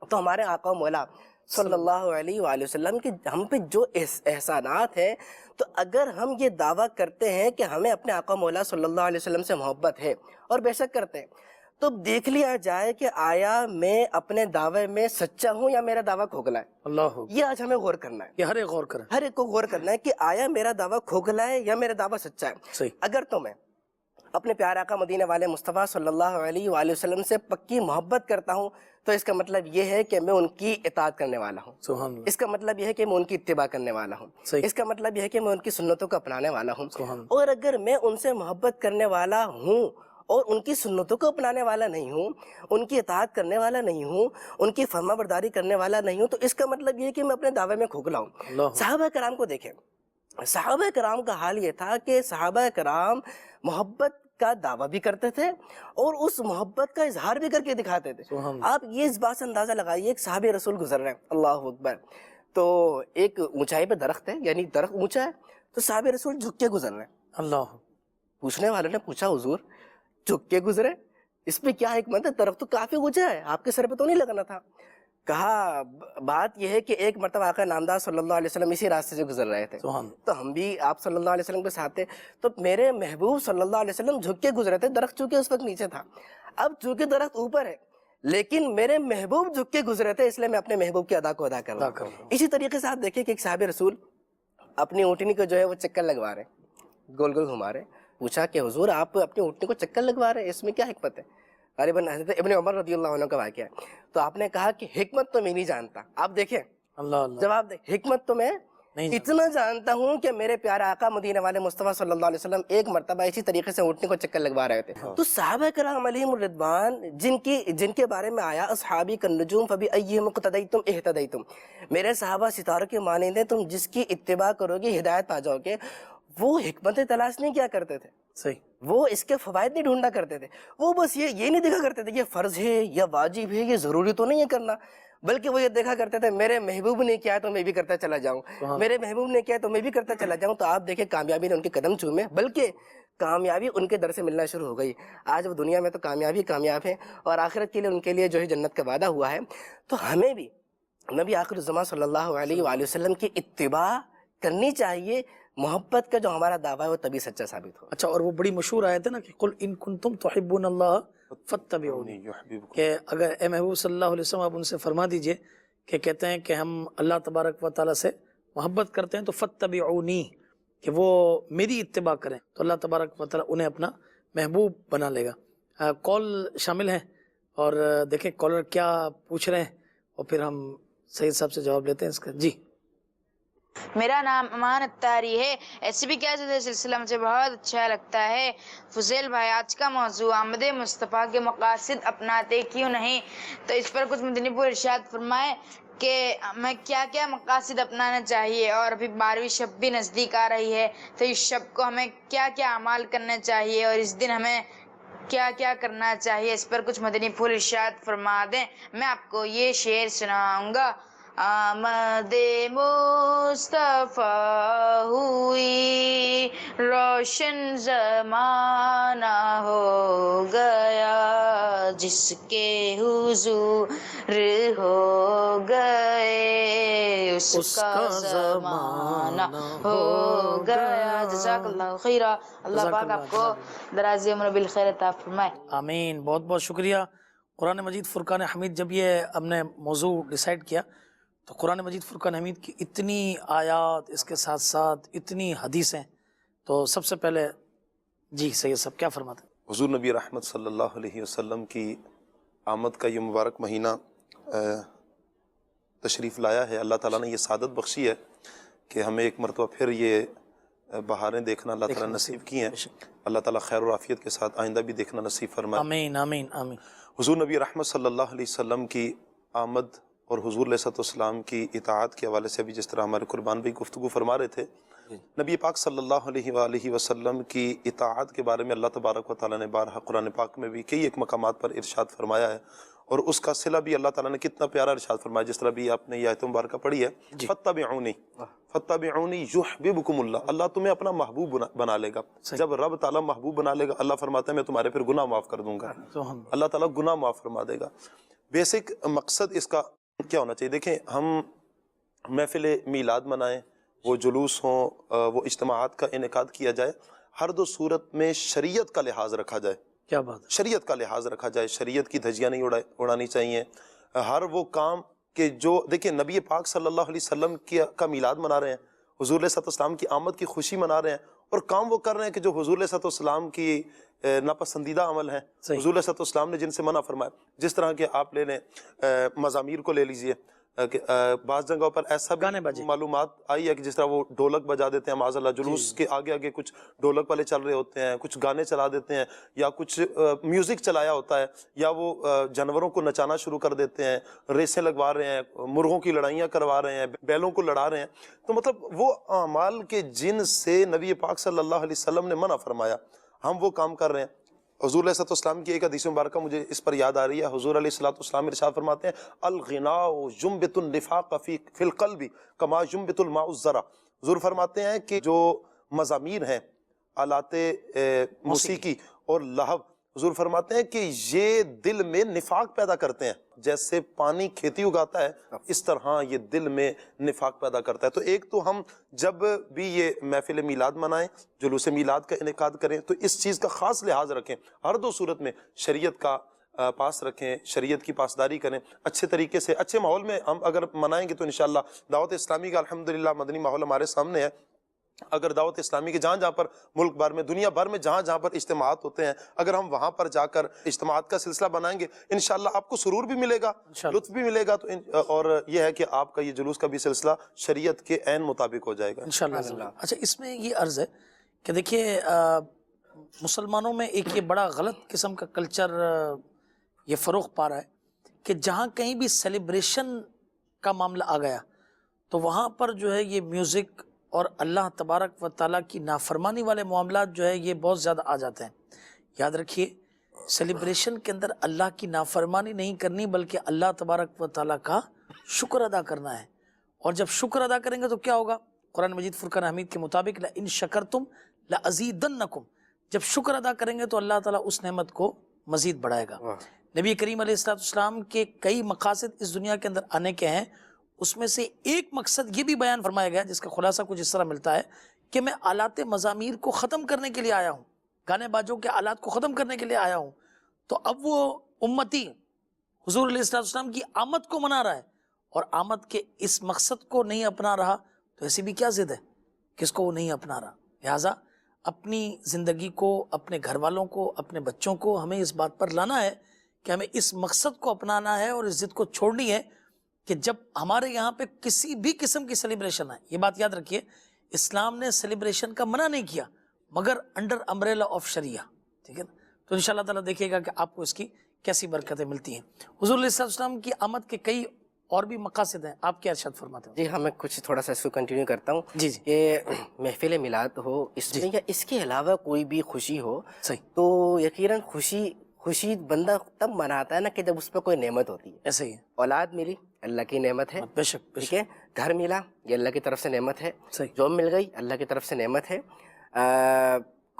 تو ہمارے آقا و مولا صلی اللہ علیہ وآلہ وسلم کی ہم پہ جو احسانات ہیں، تو اگر ہم یہ دعویٰ کرتے ہیں کہ ہمیں اپنے آقا و مولا صلی اللہ علیہ وسلم سے محبت ہے، اور بے شک کرتے ہیں، تو دیکھ لیا جائے کہ آیا میں اپنے دعوے میں سچا ہوں یا میرا دعویٰ کھوکھلا ہے۔ اللہ، یہ آج ہمیں غور کرنا ہے، یہ ہر ایک غور کریں۔ ہر ایک کو غور کرنا ہے کہ آیا میرا دعویٰ کھوکھلا ہے یا میرا دعویٰ سچا ہے۔ صحیح۔ اگر تو میں اپنے پیارے آقا مدینہ والے مصطفیٰ صلی اللہ علیہ وآلہ وسلم سے پکی محبت کرتا ہوں، تو اس کا مطلب یہ ہے کہ میں ان کی اطاعت کرنے والا ہوں، سبحان اللہ۔ اس کا مطلب یہ ہے کہ میں ان کی اتباع کرنے والا ہوں، صحیح۔ اس کا مطلب یہ ہے کہ میں ان کی سنتوں کو اپنانے والا ہوں۔ سبحان اللہ۔ اور اگر میں ان سے محبت کرنے والا ہوں اور ان کی سنتوں کو اپنانے والا نہیں ہوں، ان کی اطاعت کرنے والا نہیں ہوں، ان کی فرما برداری کرنے والا نہیں ہوں، تو اس کا مطلب یہ ہے کہ میں اپنے دعوے میں کھوکھلا ہوں۔ صحابہ کرام کو دیکھیں، صحابہ کرام کا حال یہ تھا کہ صحابہ کرام محبت کا دعویٰ بھی کرتے تھے اور اس محبت کا اظہار بھی کر کے دکھاتے تھے۔ آپ یہ اس بات سے اندازہ لگائیے، ایک صحابی رسول گزر رہے ہیں، اللہ اکبر، تو ایک اونچائی پہ درخت ہے، یعنی درخت اونچا ہے، تو صحابی رسول جھک کے گزر رہے ہیں۔ اللہ، پوچھنے والوں نے پوچھا، حضور جھک کے گزرے، اس میں کیا حکمت ہے؟ درخت تو کافی اونچا ہے، آپ کے سر پہ تو نہیں لگنا تھا۔ کہا بات یہ ہے کہ ایک مرتبہ آقا نامدار صلی اللہ علیہ وسلم اسی راستے سے گزر رہے تھے، تو ہم بھی آپ صلی اللہ علیہ وسلم کے ساتھ تھے، تو میرے محبوب صلی اللہ علیہ وسلم جھک کے گزرے تھے، درخت چونکہ اس وقت نیچے تھا، اب چونکہ درخت اوپر ہے، لیکن میرے محبوب جھک کے گزرے تھے، اس لیے میں اپنے محبوب کی ادا کو ادا کر رہا ہوں۔ اسی طریقے سے آپ دیکھیں کہ ایک صحابی رسول اپنی اونٹنی کو جو ہے وہ چکر لگوا رہے ہیں، گول گول گھما رہے ہیں۔ پوچھا کہ حضور آپ اپنی اونٹنی کو چکر لگوا رہے ہیں، اس میں کیا حکمت ہے؟ غالباً حضرت ابن عمر رضی اللہ عنہ کا واقعہ ہے۔ تو آپ نے کہا کہ حکمت تو میں نہیں جانتا۔ آپ دیکھیں جواب دیں، حکمت تو میں اتنا جانتا ہوں کہ میرے پیارے آقا مدینہ والے مصطفیٰ صلی اللہ علیہ وسلم ایک مرتبہ اسی طریقے سے اونٹنی کو چکر لگوا رہے تھے۔ تو صحابہ کرام علیہم الرضوان جن کے بارے میں آیا اصحابی کالنجوم فبأیہم اقتدیتم اہتدیتم، میرے صحابہ ستاروں کے مانند ہیں، تم جس کی اتباع کرو گے ہدایت پا جاؤ گے۔ وہ حکمت تلاش نہیں کیا کرتے تھے، صحیح، وہ اس کے فوائد نہیں ڈھونڈا کرتے تھے، وہ بس یہ نہیں دیکھا کرتے تھے یہ فرض ہے یا واجب ہے، یہ ضروری تو نہیں ہے کرنا، بلکہ وہ یہ دیکھا کرتے تھے میرے محبوب نے کیا تو میں بھی کرتا چلا جاؤں، میرے محبوب نے کیا تو میں بھی کرتا چلا جاؤں۔ تو آپ دیکھیں کامیابی نے ان کے قدم چومے، بلکہ کامیابی ان کے در سے ملنا شروع ہو گئی۔ آج وہ دنیا میں تو کامیاب ہیں، اور آخرت کے لیے ان کے لیے جو ہے جنت کا وعدہ ہوا ہے۔ تو ہمیں بھی نبی آخر الزمان صلی اللہ علیہ وآلہ وسلم کی اتباع کرنی چاہیے، محبت کا جو ہمارا دعویٰ ہے وہ تبھی سچا ثابت ہو۔ اچھا، اور وہ بڑی مشہور آیت ہے نا کہ قل ان کنتم تحبون اللہ فاتبعونی، کہ اگر اے محبوب صلی اللہ علیہ وسلم آپ ان سے فرما دیجئے کہ کہتے ہیں کہ ہم اللہ تبارک و تعالیٰ سے محبت کرتے ہیں تو فاتبعونی، کہ وہ میری اتباع کریں، تو اللہ تبارک و تعالیٰ انہیں اپنا محبوب بنا لے گا۔ کال شامل ہیں، اور دیکھیں کالر کیا پوچھ رہے ہیں، اور پھر ہم سید صاحب سے جواب لیتے ہیں اس کا۔ جی، میرا نام امان اتاری ہے۔ ایسے بھی کیا سلسلہ مجھے بہت اچھا لگتا ہے۔ فضیل بھائی، آج کا موضوع آمد مصطفیٰ کے مقاصد اپناتے کیوں نہیں، تو اس پر کچھ مدنی پور ارشاد فرمائے کہ ہمیں کیا کیا مقاصد اپنانا چاہیے، اور ابھی 12ویں شب بھی نزدیک آ رہی ہے، تو اس شب کو ہمیں کیا کیا اعمال کرنے چاہیے، اور اس دن ہمیں کیا کیا کرنا چاہیے، اس پر کچھ مدنی پھول ارشاد فرما دیں۔ میں آپ کو یہ شعر سناؤں گا۔ آمد مصطفیٰ ہوئی روشن زمانہ ہو گیا جس کے حضور ہو گئے اس کا زمانہ ہو گیا. جزاک اللہ خیرہ. اللہ پاک آپ کو دراز عمر بالخیر عطا فرمائے. آمین. بہت بہت شکریہ. قرآن مجید فرقان حمید جب یہ ہم نے موضوع ڈیسائیڈ کیا تو قرآن مجید فرقان حمید کی اتنی آیات، اس کے ساتھ ساتھ اتنی حدیثیں، تو سب سے پہلے جی سید صاحب کیا فرماتے ہیں؟ حضور نبی رحمت صلی اللہ علیہ وسلم کی آمد کا یہ مبارک مہینہ تشریف لایا ہے. اللہ تعالیٰ نے یہ سعادت بخشی ہے کہ ہمیں ایک مرتبہ پھر یہ بہاریں دیکھنا اللہ تعالیٰ نصیب کی ہیں. اللہ تعالیٰ خیر و عافیت کے ساتھ آئندہ بھی دیکھنا نصیب فرمائے. آمین آمین آمین. حضور نبی رحمت صلی اللہ علیہ وسلم کی آمد اور حضور علیہ السلام کی اطاعت کے حوالے سے بھی جس طرح ہمارے قربان بھائی گفتگو فرما رہے تھے، نبی پاک صلی اللہ علیہ وآلہ وسلم کی اطاعت کے بارے میں اللہ تبارک و تعالیٰ نے بارہا قرآن پاک میں بھی کئی ایک مقامات پر ارشاد فرمایا ہے، اور اس کا صلہ بھی اللہ تعالیٰ نے کتنا پیارا ارشاد فرمایا. جس طرح بھی آپ نے یہ آیت مبارکہ پڑھی ہے، فَاتَّبِعُونِی فَاتَّبِعُونِی یُحْبِبْکُمُ اللہ، اللہ تمہیں اپنا محبوب بنا لے گا. جب رب تعالیٰ محبوب بنا لے گا، اللہ فرماتا ہے میں تمہارے پھر گناہ معاف کر دوں گا. اللہ تعالیٰ گناہ معاف فرما دے گا. بیسک مقصد اس کا کیا ہونا چاہیے؟ دیکھیں، ہم محفل میلاد منائیں، وہ جلوس ہوں، وہ اجتماعات کا انعقاد کیا جائے، ہر دو صورت میں شریعت کا لحاظ رکھا جائے. کیا بات ہے. شریعت کا لحاظ رکھا جائے، شریعت کی دھجیاں نہیں اڑانی چاہیے. ہر وہ کام کہ جو دیکھیں نبی پاک صلی اللہ علیہ وسلم کا میلاد منا رہے ہیں، حضور علیہ السلام کی آمد کی خوشی منا رہے ہیں، اور کام وہ کر رہے ہیں کہ جو حضور علیہ السلام کی ناپسندیدہ عمل ہیں، حضور علیہ السلام نے جن سے منع فرمایا. جس طرح کہ آپ لے لیں مزامیر کو لے لیجئے، کہ بعض جگہوں پر ایسا بھی معلومات آئی ہے کہ جس طرح وہ ڈھولک بجا دیتے ہیں معاذ اللہ، جلوس کے آگے آگے کچھ ڈھولک والے چل رہے ہوتے ہیں، کچھ گانے چلا دیتے ہیں، یا کچھ میوزک چلایا ہوتا ہے، یا وہ جانوروں کو نچانا شروع کر دیتے ہیں، ریسیں لگوا رہے ہیں، مرغوں کی لڑائیاں کروا رہے ہیں، بیلوں کو لڑا رہے ہیں. تو مطلب وہ اعمال کے جن سے نبی پاک صلی اللہ علیہ وسلم نے منع فرمایا، ہم وہ کام کر رہے ہیں. حضور علیہ السلام کی ایک حدیث مبارکہ مجھے اس پر یاد آ رہی ہے. حضور علیہ السلام ارشاد فرماتے ہیں، الغناء ينبت النفاق فی القلب کما ينبت الماء الزرع. حضور فرماتے ہیں کہ جو مزامیر ہیں، آلات موسیقی اور لہو، حضور فرماتے ہیں کہ یہ دل میں نفاق پیدا کرتے ہیں. جیسے پانی کھیتی اگاتا ہے، اس طرح یہ دل میں نفاق پیدا کرتا ہے. تو ایک تو ہم جب بھی یہ محفل میلاد منائیں، جلوس میلاد کا انعقاد کریں، تو اس چیز کا خاص لحاظ رکھیں، ہر دو صورت میں شریعت کا پاس رکھیں، شریعت کی پاسداری کریں، اچھے طریقے سے اچھے ماحول میں ہم اگر منائیں گے تو انشاءاللہ دعوت اسلامی کا الحمدللہ مدنی ماحول ہمارے سامنے ہے. اگر دعوت اسلامی کے جہاں جہاں پر ملک بھر میں، دنیا بھر میں جہاں جہاں پر اجتماعات ہوتے ہیں، اگر ہم وہاں پر جا کر اجتماعات کا سلسلہ بنائیں گے، انشاءاللہ آپ کو سرور بھی ملے گا، لطف بھی ملے گا. تو اور یہ ہے کہ آپ کا یہ جلوس کا بھی سلسلہ شریعت کے عین مطابق ہو جائے گا انشاءاللہ. اچھا، اس میں یہ عرض ہے کہ دیکھیے مسلمانوں میں ایک یہ بڑا غلط قسم کا کلچر یہ فروغ پا رہا ہے کہ جہاں کہیں بھی سیلیبریشن کا معاملہ آ گیا تو وہاں پر جو ہے یہ میوزک اور اللہ تبارک و تعالیٰ کی نافرمانی والے معاملات جو ہے یہ بہت زیادہ آ جاتے ہیں. یاد رکھیے، سیلیبریشن کے اندر اللہ کی نافرمانی نہیں کرنی بلکہ اللہ تبارک و تعالیٰ کا شکر ادا کرنا ہے. اور جب شکر ادا کریں گے تو کیا ہوگا؟ قرآن مجید فرقان حمید کے مطابق لَإِن شَكَرْتُمْ لَأَزِيدَنَّكُمْ، جب شکر ادا کریں گے تو اللہ تعالیٰ اس نعمت کو مزید بڑھائے گا. نبی کریم علیہ السلام کے کئی مقاصد اس دنیا کے اندر آنے کے ہیں، اس میں سے ایک مقصد یہ بھی بیان فرمایا گیا جس کا خلاصہ کچھ اس طرح ملتا ہے کہ میں آلات مزامیر کو ختم کرنے کے لیے آیا ہوں، گانے باجوں کے آلات کو ختم کرنے کے لیے آیا ہوں. تو اب وہ امتی حضور علیہ السلام کی آمد کو منا رہا ہے اور آمد کے اس مقصد کو نہیں اپنا رہا تو ایسی بھی کیا ضد ہے کس کو وہ نہیں اپنا رہا. لہٰذا اپنی زندگی کو، اپنے گھر والوں کو، اپنے بچوں کو ہمیں اس بات پر لانا ہے کہ ہمیں اس مقصد کو اپنانا ہے اور اس ضد کو چھوڑنی ہے کہ جب ہمارے یہاں پہ کسی بھی قسم کی سیلیبریشن ہے، یہ بات یاد رکھیے، اسلام نے سیلیبریشن کا منع نہیں کیا مگر انڈر امبریلا آف شریعہ. ٹھیک ہے نا؟ تو انشاءاللہ تعالیٰ دیکھیے گا کہ آپ کو اس کی کیسی برکتیں ملتی ہیں. حضور علیہ السلام کی آمد کے کئی اور بھی مقاصد ہیں، آپ کیا ارشاد فرماتے ہیں؟ جی ہاں، میں کچھ تھوڑا سا اس کو کنٹینیو کرتا ہوں. جی جی. کہ محفل میلاد ہو اس میں یا اس کے علاوہ کوئی بھی خوشی ہو، صحیح، تو یقیناً خوشی خوشی بندہ تب مناتا ہے نا کہ جب اس پہ کوئی نعمت ہوتی ہے. ایسے ہی ہے. اولاد ملی اللہ کی نعمت ہے, بے شک بے ٹھیک شک. ہے. گھر ملا یہ اللہ کی طرف سے نعمت ہے. صحیح. جاب مل گئی اللہ کی طرف سے نعمت ہے.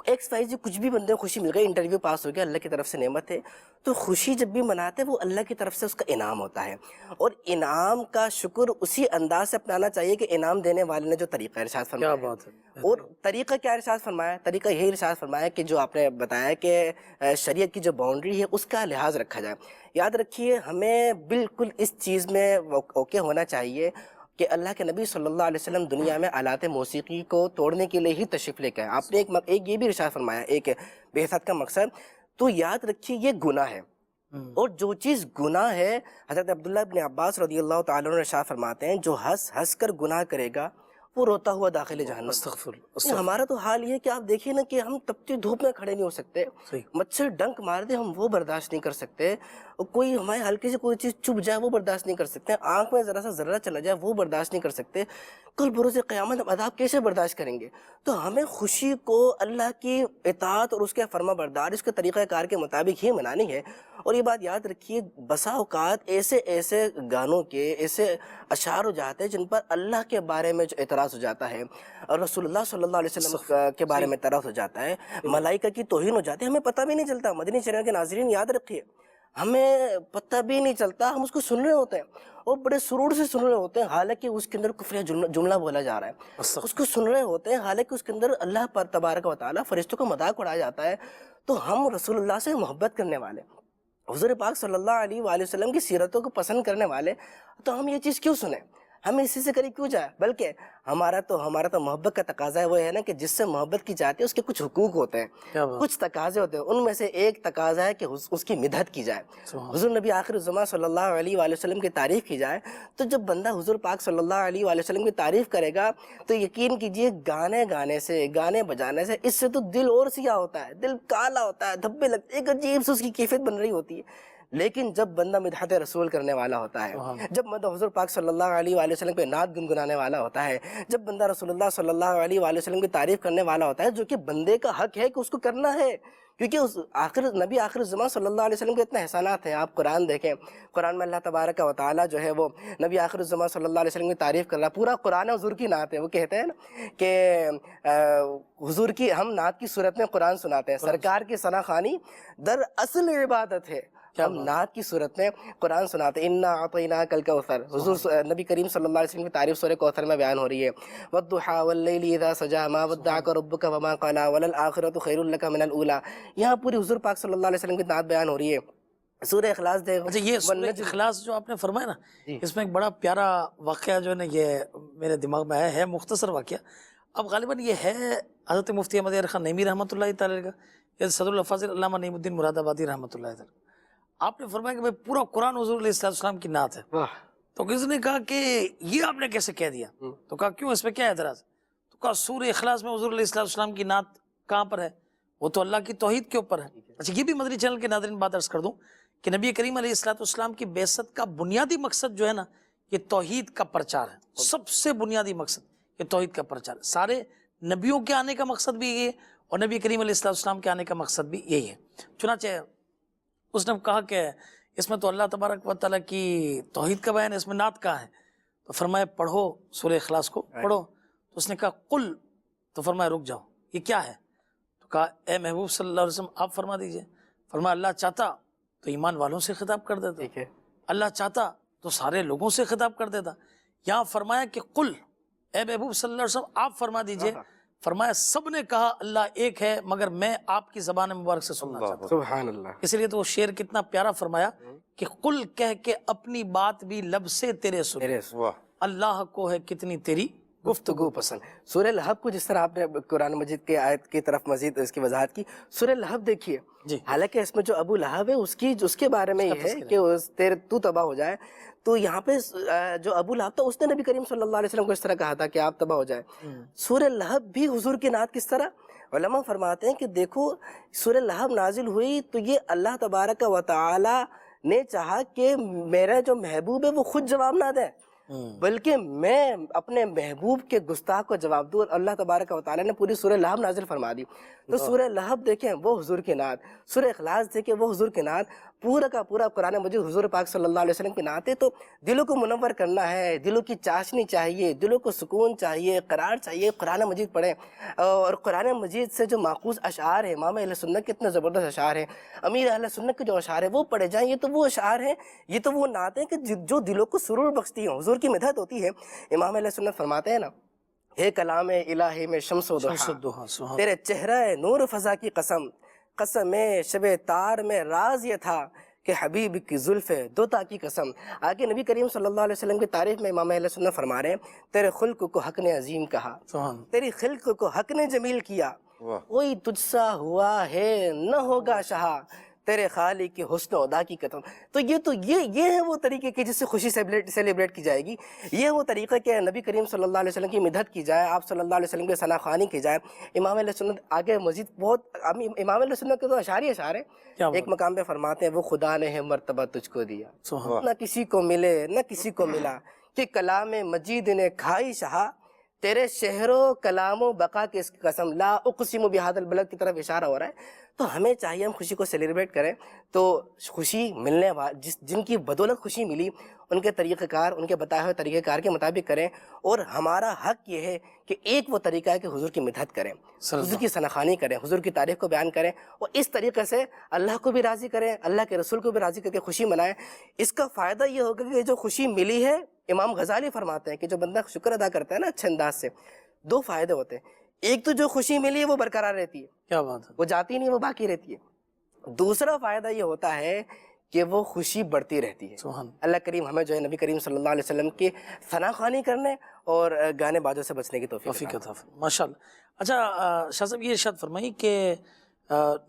ایکس وائی زیڈ کچھ بھی بندے کو خوشی مل گئی, انٹرویو پاس ہو گیا اللہ کی طرف سے نعمت ہے. تو خوشی جب بھی مناتے ہیں وہ اللہ کی طرف سے اس کا انعام ہوتا ہے, اور انعام کا شکر اسی انداز سے اپنانا چاہیے کہ انعام دینے والے نے جو طریقہ ارشاد فرمایا. کیا بات ہے. اور طریقہ کیا ارشاد فرمایا؟ طریقہ یہی ارشاد فرمایا کہ جو آپ نے بتایا کہ شریعت کی جو باؤنڈری ہے اس کا لحاظ رکھا جائے. یاد رکھیے ہمیں بالکل اس چیز میں اوکے ہونا چاہیے کہ اللہ کے نبی صلی اللہ علیہ وسلم دنیا میں آلات موسیقی کو توڑنے کے لیے ہی تشریف لے کے آئے. آپ نے ایک یہ بھی ارشاد فرمایا ایک بعثت کا مقصد, تو یاد رکھیے یہ گناہ ہے. اور جو چیز گناہ ہے, حضرت عبداللہ ابن عباس رضی اللہ تعالیٰ عنہ ارشاد فرماتے ہیں جو ہنس ہنس کر گناہ کرے گا وہ روتا ہوا داخل جہنم. استغفر. ہمارا تو حال یہ ہے کہ آپ دیکھیے نا کہ ہم تپتی دھوپ میں کھڑے نہیں ہو سکتے, صحیح. مچھر ڈنک مار دے ہم وہ برداشت نہیں کر سکتے, اور کوئی ہمارے ہلکی سے کوئی چیز چبھ جائے وہ برداشت نہیں کر سکتے, آنکھ میں ذرا سا ذرہ چلا جائے وہ برداشت نہیں کر سکتے. کل بروز قیامت ہم عذاب کیسے برداشت کریں گے؟ تو ہمیں خوشی کو اللہ کی اطاعت اور اس کے فرما بردار اس کے طریقہ کار کے مطابق ہی منانی ہے. اور یہ بات یاد رکھیے بسا اوقات ایسے گانوں کے ایسے اشعار ہو جاتے ہیں جن پر اللہ کے بارے میں جو اعتراض ہو جاتا ہے, اور رسول اللہ صلی اللہ علیہ وسلم کے بارے میں اعتراض ہو جاتا ہے, ملائکہ کی توہین ہو جاتی ہے, ہمیں پتہ بھی نہیں چلتا. مدنی چینل کے ناظرین یاد رکھیے ہمیں پتہ بھی نہیں چلتا, ہم اس کو سن رہے ہوتے ہیں اور بڑے سرور سے سن رہے ہوتے ہیں, حالانکہ اس کے اندر کفر جملہ بولا جا رہا ہے. اس کو سن رہے ہوتے ہیں حالانکہ اس کے اندر اللہ پر تبارک و تعالیٰ فرشتوں کا مذاق اڑایا جاتا ہے. تو ہم رسول اللہ سے محبت کرنے والے, حضور پاک صلی اللہ علیہ وآلہ وسلم کی سیرتوں کو پسند کرنے والے, تو ہم یہ چیز کیوں سنیں, ہمیں اسی سے قریب کیوں جائے؟ بلکہ ہمارا تو محبت کا تقاضا ہے وہ ہے نا کہ جس سے محبت کی جاتی ہے اس کے کچھ حقوق ہوتے ہیں, کچھ تقاضے ہوتے ہیں. ان میں سے ایک تقاضا ہے کہ اس کی مدحت کی جائے, حضور نبی آخر الزمان صلی اللہ علیہ وآلہ وسلم کی تعریف کی جائے. تو جب بندہ حضور پاک صلی اللہ علیہ وآلہ وسلم کی تعریف کرے گا تو یقین کیجئے گانے سے گانے بجانے سے اس سے تو دل اور سیاہ ہوتا ہے, دل کالا ہوتا ہے, دھبے لگتے, ایک عجیب سے اس کی کیفیت بن رہی ہوتی ہے. لیکن جب بندہ مدحت رسول کرنے والا ہوتا ہے, جب بندہ حضور پاک صلی اللہ علیہ وآلہ وسلم پہ نعت گنگنانے والا ہوتا ہے, جب بندہ رسول اللہ صلی اللہ علیہ وآلہ وسلم کی تعریف کرنے والا ہوتا ہے, جو کہ بندے کا حق ہے کہ اس کو کرنا ہے, کیونکہ نبی آخر الزمان صلی اللہ علیہ وسلم کے اتنے احسانات ہیں. آپ قرآن دیکھیں, قرآن میں اللہ تبارک و تعالیٰ جو ہے وہ نبی آخر الزمان صلی اللہ علیہ وسلم کی تعریف کر رہا ہے. پورا قرآن حضور کی نعت ہے. وہ کہتے ہیں نا کہ حضور کی ہم نعت کی صورت میں قرآن سناتے ہیں, سرکار کی ثنا خوانی در اصل عبادت ہے. ہم نعت کی صورت میں قرآن سناتے ہیں. انا اعطیناک الکوثر, حضور نبی کریم صلی اللہ علیہ وسلم کی تعریف سورہ کوثر میں بیان ہو رہی ہے. والضحیٰ واللیل اذا سجی ما ودعک ربک وما قلی وللآخرۃ خیر لک من الاولی. یہاں پوری حضور پاک صلی اللہ علیہ وسلم کی نعت بیان ہو رہی ہے. سورہ اخلاص دیکھو. اچھا, یہ سورہ اخلاص جو آپ نے فرمایا نا, اس میں ایک بڑا پیارا واقعہ جو ہے نا یہ میرے دماغ میں ہے مختصر واقعہ. اب غالباً یہ ہے حضرت مفتی احمد یار خان نعیمی رحمۃ اللہ تعالی کا, یا صدر الافاضل علامہ نعیم الدین مراد آبادی رحمۃ اللہ تعالی. آپ نے فرمایا کہ بھائی پورا قرآن حضور علیہ السلام کی نعت ہے. تو کسی نے کہا کہ یہ آپ نے کیسے کہہ دیا؟ تو کہا کیوں, اس پہ کیا اعتراض؟ تو کہا سورہ اخلاص میں حضور علیہ السلام کی نعت کہاں پر ہے؟ وہ تو اللہ کی توحید کے اوپر ہے. اچھا, یہ بھی مدنی چینل کے ناظرین بات عرض کر دوں کہ نبی کریم علیہ السلام کی بعثت کا بنیادی مقصد جو ہے نا یہ توحید کا پرچار ہے. سب سے بنیادی مقصد یہ توحید کا پرچار ہے. سارے نبیوں کے آنے کا مقصد بھی یہی ہے اور نبی کریم علیہ السلام کے آنے کا مقصد بھی یہی ہے. چنانچہ اس نے کہا کہ اس میں تو اللہ تبارک و تعالیٰ کی توحید کا بیان ہے, اس میں نعت کہاں ہے؟ تو فرمایا پڑھو سورہ اخلاص کو پڑھو. تو اس نے کہا قل, تو فرمایا رک جاؤ یہ کیا ہے؟ تو کہا اے محبوب صلی اللہ علیہ وسلم آپ فرما دیجئے. فرمایا اللہ چاہتا تو ایمان والوں سے خطاب کر دیتا, اللہ چاہتا تو سارے لوگوں سے خطاب کر دیتا. یہاں فرمایا کہ قل, اے محبوب صلی اللہ علیہ وسلم آپ فرما دیجئے. فرمایا سب نے کہا اللہ ایک ہے مگر میں آپ کی زبان مبارک سے سننا چاہتا ہوں. سبحان اللہ. اس لیے تو وہ شعر کتنا پیارا فرمایا کہ قل کہہ کے اپنی بات بھی لب سے تیرے سن, اللہ کو ہے کتنی تیری گفتگو پسند. سورہ لہب کو جس طرح آپ نے قرآن مجید کے آیت کی طرف مزید اس کی وضاحت کی, سورہ لہب دیکھیے, حالانکہ اس میں جو ابو لہب ہے اس کے بارے میں یہ ہے کہ تو تباہ ہو جائے. تو یہاں پہ جو ابو لہب تھا اس نے نبی کریم صلی اللہ علیہ وسلم کو اس طرح کہا تھا کہ آپ تباہ ہو جائے. سورہ لہب بھی حضور کی نعت کس طرح؟ علماء فرماتے ہیں کہ دیکھو سورہ لہب نازل ہوئی تو یہ اللہ تبارک و تعالی نے چاہا کہ میرا جو محبوب ہے وہ خود جواب نہ دے, بلکہ میں اپنے محبوب کے گستاخ کو جواب دوں. اور اللہ تبارک و تعالیٰ نے پوری سورہ لہب نازل فرما دی. تو سورہ لہب دیکھیں وہ حضور کی نعت, سورہ اخلاص دیکھیں وہ حضور کی نعت, پورا کا پورا قرآن مجید حضور پاک صلی اللہ علیہ وسلم کی نعت ہے. تو دلوں کو منور کرنا ہے, دلوں کی چاشنی چاہیے, دلوں کو سکون چاہیے, قرار چاہیے, قرآن مجید پڑھیں. اور قرآن مجید سے جو ماخوذ اشعار ہیں, امام اہل سنت کے اتنے زبردست اشعار ہیں, امیر اہل سنت کے جو اشعار ہیں وہ پڑھے جائیں. یہ تو وہ اشعار ہیں, یہ تو وہ نعتیں کہ جو دلوں کو سرور بخشتی ہیں, حضور کی مدحت ہوتی ہے. امام اہل سنت فرماتے ہیں نا, ہے کلام الہی میں شمس و ضحیٰ, تیرے چہرہ نور فضا کی قسم, قسم شب تار میں راز یہ تھا کہ حبیب کی زلف دوتا کی قسم. آگے نبی کریم صلی اللہ علیہ وسلم کی تعریف میں امام اہل سنت فرما رہے ہیں, تیرے خلق کو حق نے عظیم کہا, تیری خلق کو حق نے جمیل کیا, کوئی تجھ سا ہوا ہے نہ ہوگا شہا, تیرے خالق کے حسن و ادا کی قسم. تو یہ ہے وہ طریقے کہ جس سے خوشی سیلیبریٹ کی جائے گی. یہ وہ طریقہ کہ نبی کریم صلی اللہ علیہ وسلم کی مدحت کی جائے, آپ صلی اللہ علیہ وسلم کی ثنا خوانی کی جائے. امام علیہ سنت آگے مزید بہت, امام علیہ سنت کے تو اشعار ہی اشعار ہیں. ایک مقام پہ فرماتے ہیں, وہ خدا نے ہے مرتبہ تجھ کو دیا, نہ کسی کو ملے نہ کسی کو ملا, کہ کلام مجید نے کھائی شہا, تیرے شہر و کلام و بقا کی اس کی قسم, لا اقسم بہذا البلد کی طرف اشارہ ہو رہا ہے. تو ہمیں چاہیے ہم خوشی کو سیلیبریٹ کریں. تو خوشی ملنے جن کی بدولت خوشی ملی, ان کے طریقہ کار, ان کے بتائے ہوئے طریقہ کار کے مطابق کریں. اور ہمارا حق یہ ہے کہ ایک وہ طریقہ ہے کہ حضور کی مدحت کریں, حضور کی ثنا خوانی کریں, حضور کی تاریخ کو بیان کریں, اور اس طریقے سے اللہ کو بھی راضی کریں, اللہ کے رسول کو بھی راضی کر کے خوشی منائیں. اس کا فائدہ یہ ہوگا کہ جو خوشی ملی ہے, امام غزالی فرماتے ہیں کہ جو بندہ شکر ادا کرتا ہے نا اچھے انداز سے, دو فائدے ہوتے ہیں. ایک تو جو خوشی ملی ہے وہ برقرار رہتی ہے, کیا بات ہے, وہ جاتی نہیں, وہ باقی رہتی ہے. دوسرا فائدہ یہ ہوتا ہے کہ وہ خوشی بڑھتی رہتی ہے. اللہ کریم ہمیں جو ہے نبی کریم صلی اللہ علیہ وسلم کی ثنا خوانی کرنے اور گانے بازوں سے بچنے کی توفیق عطا فرمائے. ماشاء اللہ. اچھا شاہ صاحب, یہ ارشاد فرمائیے کہ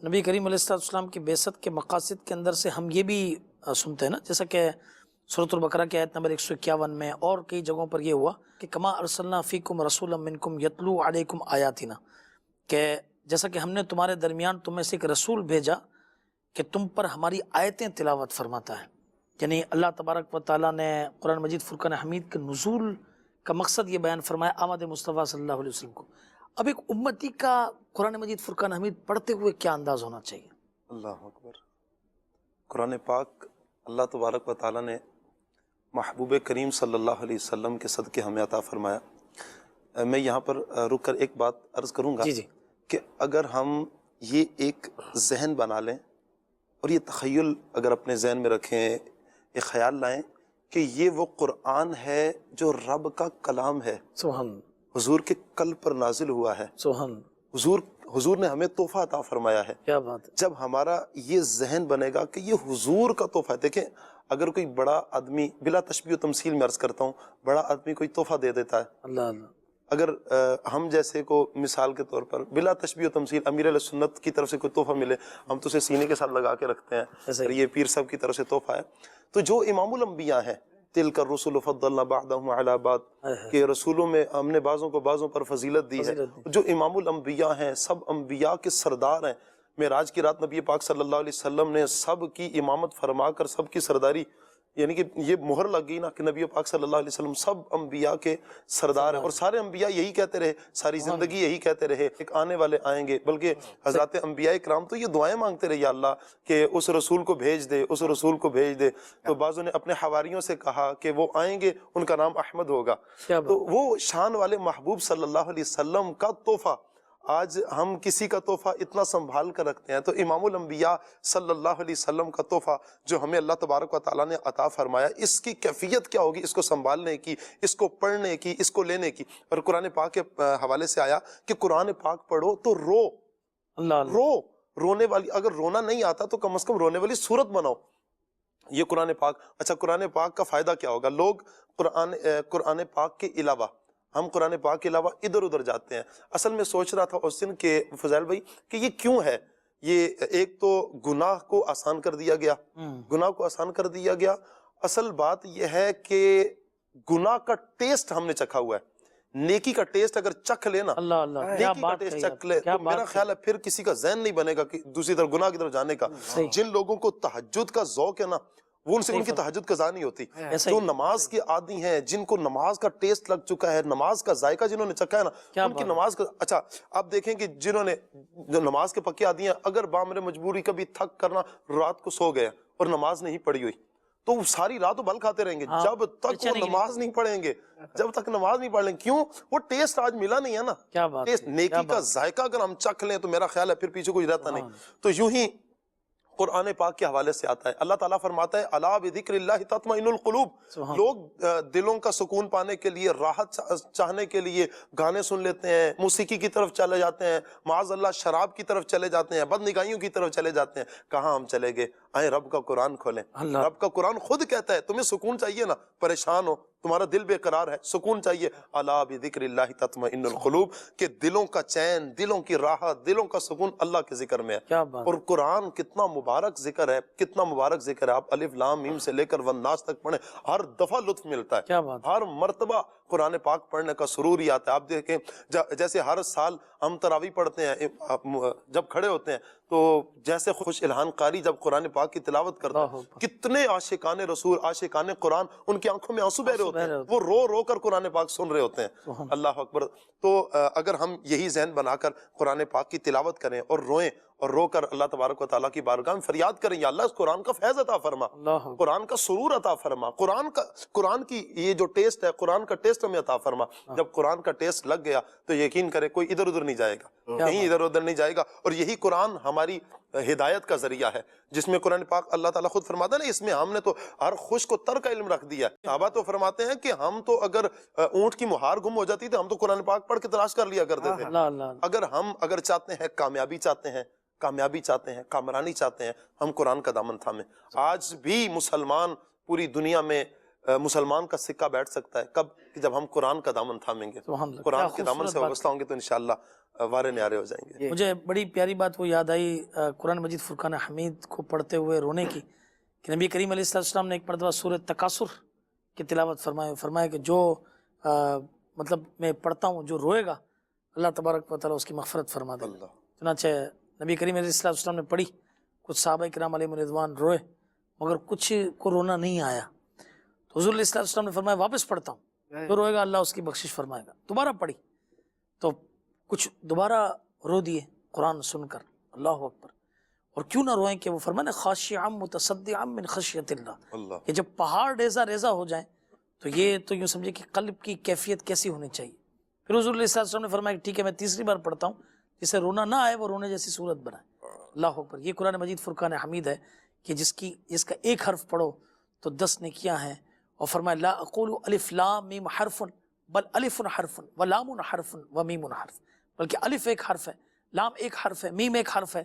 نبی کریم علیہ السلام کی بعثت کے مقاصد کے اندر سے ہم یہ بھی سنتے ہیں نا, جیسا کہ سورۃ البقرہ کی آیت نمبر 151 میں اور کئی جگہوں پر یہ ہوا کہ کما ارسلنا فیکم رسولا منکم یتلو علیکم آیاتنا, کہ جیسا کہ ہم نے تمہارے درمیان تم میں سے ایک رسول بھیجا کہ تم پر ہماری آیتیں تلاوت فرماتا ہے. یعنی اللہ تبارک و تعالیٰ نے قرآن مجید فرقان حمید کے نزول کا مقصد یہ بیان فرمایا آمد مصطفیٰ صلی اللہ علیہ وسلم کو. اب ایک امتی کا قرآن مجید فرقان حمید پڑھتے ہوئے کیا انداز ہونا چاہیے؟ اللہ اکبر. قرآن پاک اللہ تبارک و تعالیٰ نے محبوب کریم صلی اللہ علیہ وسلم کے صدقے ہمیں عطا فرمایا. میں یہاں پر رک کر ایک بات عرض کروں گا کہ اگر ہم یہ ایک ذہن بنا لیں اور یہ تخیل اگر اپنے ذہن میں رکھیں, ایک خیال لائیں کہ یہ وہ قرآن ہے جو رب کا کلام ہے, سبحان, حضور کے قلب پر نازل ہوا ہے, سبحان, حضور نے ہمیں تحفہ عطا فرمایا ہے. کیا بات ہے. جب ہمارا یہ ذہن بنے گا کہ یہ حضور کا تحفہ ہے. دیکھیں اگر کوئی بڑا آدمی, بلا تشبیہ و تمثیل میں عرض کرتا ہوں, بڑا آدمی کوئی تحفہ دے دیتا ہے, اللہ اللہ, اگر ہم جیسے کو مثال کے طور پر بلا تشبیہ و تمثیل امیر علیہ سنت کی طرف سے کوئی تحفہ ملے, ہم تو اسے سینے کے ساتھ لگا کے رکھتے ہیں, یہ پیر صاحب کی طرف سے تحفہ ہے. تو جو امام الانبیاء ہیں, تلک الرسل فضلنا بعضهم علی بعض, کہ رسولوں میں ہم نے بعضوں کو بعضوں پر فضیلت دی ہے. جو امام الانبیاء ہیں, سب انبیاء کے سردار ہیں. معراج کی رات نبی پاک صلی اللہ علیہ وسلم نے سب کی امامت فرما کر سب کی سرداری, یعنی کہ یہ مہر لگ گئی نا کہ نبی پاک صلی اللہ علیہ وسلم سب انبیاء کے سردار ہیں. اور سارے انبیاء یہی کہتے رہے, ساری زندگی یہی کہتے رہے, ایک آنے والے آئیں گے. بلکہ حضرات انبیاء کرام تو یہ دعائیں مانگتے رہے, یا اللہ کہ اس رسول کو بھیج دے, اس رسول کو بھیج دے. تو بعضوں نے اپنے حواریوں سے کہا کہ وہ آئیں گے, ان کا نام احمد ہوگا. تو وہ شان والے محبوب صلی اللہ علیہ وسلم کا تحفہ آج ہم کسی کا تحفہ اتنا سنبھال کر رکھتے ہیں. تو امام الانبیاء صلی اللہ علیہ وسلم کا تحفہ جو ہمیں اللہ تبارک و تعالیٰ نے عطا فرمایا, اس کی کیفیت کیا ہوگی, اس کو سنبھالنے کی, اس کو پڑھنے کی, اس کو لینے کی. اور قرآن پاک کے حوالے سے آیا کہ قرآن پاک پڑھو تو رو, رونے والی, اگر رونا نہیں آتا تو کم از کم رونے والی صورت بناؤ. یہ قرآن پاک. اچھا قرآن پاک کا فائدہ کیا ہوگا؟ لوگ قرآن پاک کے علاوہ, ہم قرآن پاک کے علاوہ ادھر ادھر جاتے ہیں. اصل میں سوچ رہا تھا اس دن کہ فضائل بھائی کہ یہ کیوں ہے. یہ ایک تو گناہ کو آسان کر دیا گیا, گناہ کو آسان کر دیا گیا. اصل بات یہ ہے کہ گناہ کا ٹیسٹ ہم نے چکھا ہوا ہے. نیکی کا ٹیسٹ اگر چکھ لینا, نیکی کا ٹیسٹ چکھ لے, تو میرا خیال ہے پھر کسی کا ذہن نہیں بنے گا کہ دوسری طرف گناہ کی طرف جانے کا. جن لوگوں کو تہجد کا ذوق ہے نا, وہ ان سے ان کی تہجد قضا نہیں ہوتی. ایسا جو ہی نماز کے عادی ہیں، جن کو نماز کا ٹیسٹ لگ چکا ہے، نماز کا ذائقہ جنہوں نے چکھا ہے نا، ان کی نماز کا اچھا آپ دیکھیں کہ جنہوں نے جو نماز کے پکے عادی ہیں، اگر بامر مجبوری کبھی تھک کرنا رات کو سو گئے اور نماز نہیں پڑھی ہوئی تو وہ ساری رات بل کھاتے رہیں گے جب تک وہ نماز نہیں پڑھیں گے، جب تک نماز نہیں پڑھ لیں. کیوں؟ وہ ٹیسٹ آج ملا نہیں ہے نا. کیا بات، ٹیسٹ نیکی کا ذائقہ اگر ہم چکھ لیں تو میرا خیال ہے پھر پیچھے کچھ رہتا نہیں. تو یوں ہی قرآن پاک کے حوالے سے آتا ہے، اللہ تعالیٰ فرماتا ہے الا بذکر اللہ تطمئن القلوب. لوگ دلوں کا سکون پانے کے لیے، راحت چاہنے کے لیے گانے سن لیتے ہیں، موسیقی کی طرف چلے جاتے ہیں، معاذ اللہ شراب کی طرف چلے جاتے ہیں، بد نگاہیوں کی طرف چلے جاتے ہیں. کہاں ہم چلے گئے؟ آئیں رب کا قرآن کھولیں. رب کا قرآن خود کہتا ہے تمہیں سکون چاہیے نا، پریشان ہو، تمہارا دل بے قرار ہے، سکون چاہیے، الا بذکر اللہ تطمئن القلوب، کہ دلوں کا چین، دلوں کی راحت، دلوں کا سکون اللہ کے ذکر میں ہے. اور قرآن کتنا مبارک ذکر ہے، کتنا مبارک ذکر ہے. آپ الف لام میم سے لے کر والناس تک پڑھیں، ہر دفعہ لطف ملتا ہے، ہر مرتبہ قرآن پاک پڑھنے کا سرور ہی آتا ہے. آپ دیکھیں جیسے ہر سال ہم تراویح پڑھتے ہیں، جب کھڑے ہوتے ہیں تو جیسے خوش الہان قاری جب قرآن پاک کی تلاوت کرتا ہے، کتنے عاشقان رسول، عاشقان قرآن، ان کی آنکھوں میں آنسو بہ رہے ہوتے ہیں، وہ رو رو کر قرآن پاک سن رہے ہوتے ہیں. اللہ اکبر. تو اگر ہم یہی ذہن بنا کر قرآن پاک کی تلاوت کریں اور روئیں اور رو کر اللہ تبارک و تعالیٰ کی بارگاہ میں فریاد کریں، یا اللہ اس قرآن کا فیض عطا فرما، قرآن کا سرور عطا فرما، قرآن کی یہ جو ٹیسٹ ہے، قرآن کا ٹیسٹ ہمیں عطا فرما. جب قرآن کا ٹیسٹ لگ گیا تو یقین کرے کوئی ادھر ادھر نہیں جائے گا، کہیں ادھر ادھر نہیں جائے گا. اور یہی قرآن ہماری ہدایت کا ذریعہ ہے، جس میں قرآن پاک اللہ تعالیٰ خود فرماتا ہے نا، اس میں ہم نے تو ہر خوش کو تر کا علم رکھ دیا ہے. صحابہ تو فرماتے ہیں کہ ہم تو اگر اونٹ کی مہار گم ہو جاتی تھی ہم تو قرآن پاک پڑھ کے تلاش کر لیا کرتے تھے. اگر چاہتے ہیں کامیابی چاہتے ہیں، کامرانی چاہتے ہیں، ہم قرآن کا دامن تھامیں. آج بھی مسلمان پوری دنیا میں مسلمان کا سکہ بیٹھ سکتا ہے کب؟ کہ جب ہم قرآن کا دامن تھامیں گے، قرآن کے دامن سے وابستہ ہوں گے تو انشاءاللہ وارے نیارے ہو جائیں گے. مجھے بڑی پیاری بات وہ یاد آئی قرآن مجید فرقان حمید کو پڑھتے ہوئے رونے کی، کہ نبی کریم علیہ السلام نے ایک مرتبہ سورۃ تکاثر کی تلاوت فرمایا کہ جو مطلب میں پڑھتا ہوں جو روئے گا اللہ تبارک و تعالیٰ اس کی مغفرت فرما دے. چنانچہ نبی کریم علیہ السلام نے پڑھی، کچھ صحابہ کرام علیہ رضوان روئے مگر کچھ کو رونا نہیں آیا، تو حضور علیہ السلام نے فرمایا واپس پڑھتا ہوں، جو روئے گا اللہ اس کی بخشش فرمائے گا. دوبارہ پڑھی تو کچھ دوبارہ رو دیے قرآن سن کر، اللہ اکبر. اور کیوں نہ روئیں کہ وہ فرمایا خاشعا متصدعا من خشیت اللہ، کہ جب پہاڑ ریزہ ریزہ ہو جائیں تو یہ تو یوں سمجھے کہ قلب کی کیفیت کیسی ہونی چاہیے. پھر حضور علیہ السلام نے فرمایا کہ ٹھیک ہے میں تیسری بار پڑھتا ہوں، جسے رونا نہ آئے وہ رونے جیسی صورت بنائے. اللہ اکبر. یہ قرآن مجید فرقان حمید ہے کہ جس کا ایک حرف پڑھو تو 10 نیکیاں ہیں. اور فرمایا لا اقول الف لام میم حرف بل الف حرف و لام حرف و میم حرف، بلکہ الف ایک حرف ہے، لام ایک حرف ہے، میم ایک حرف ہے.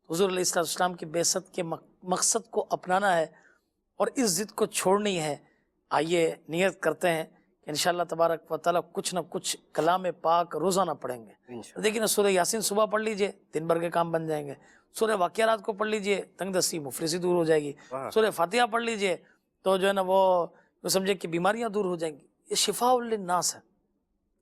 حضور علیہ السلام کی بعثت کے مقصد کو اپنانا ہے اور اس ضد کو چھوڑنی ہے. آئیے نیت کرتے ہیں کہ انشاءاللہ تبارک و تعالیٰ کچھ نہ کچھ کلام پاک روزانہ پڑھیں گے. دیکھیں نا، سورہ یاسین صبح پڑھ لیجئے، دن بھر کے کام بن جائیں گے. سورہ واقعات کو پڑھ لیجئے، تنگ دستی مفلسی دور ہو جائے گی. سورہ فاتحہ پڑھ لیجئے تو جو ہے نا وہ سمجھے کہ بیماریاں دور ہو جائیں گی. یہ شفاء للناس ہے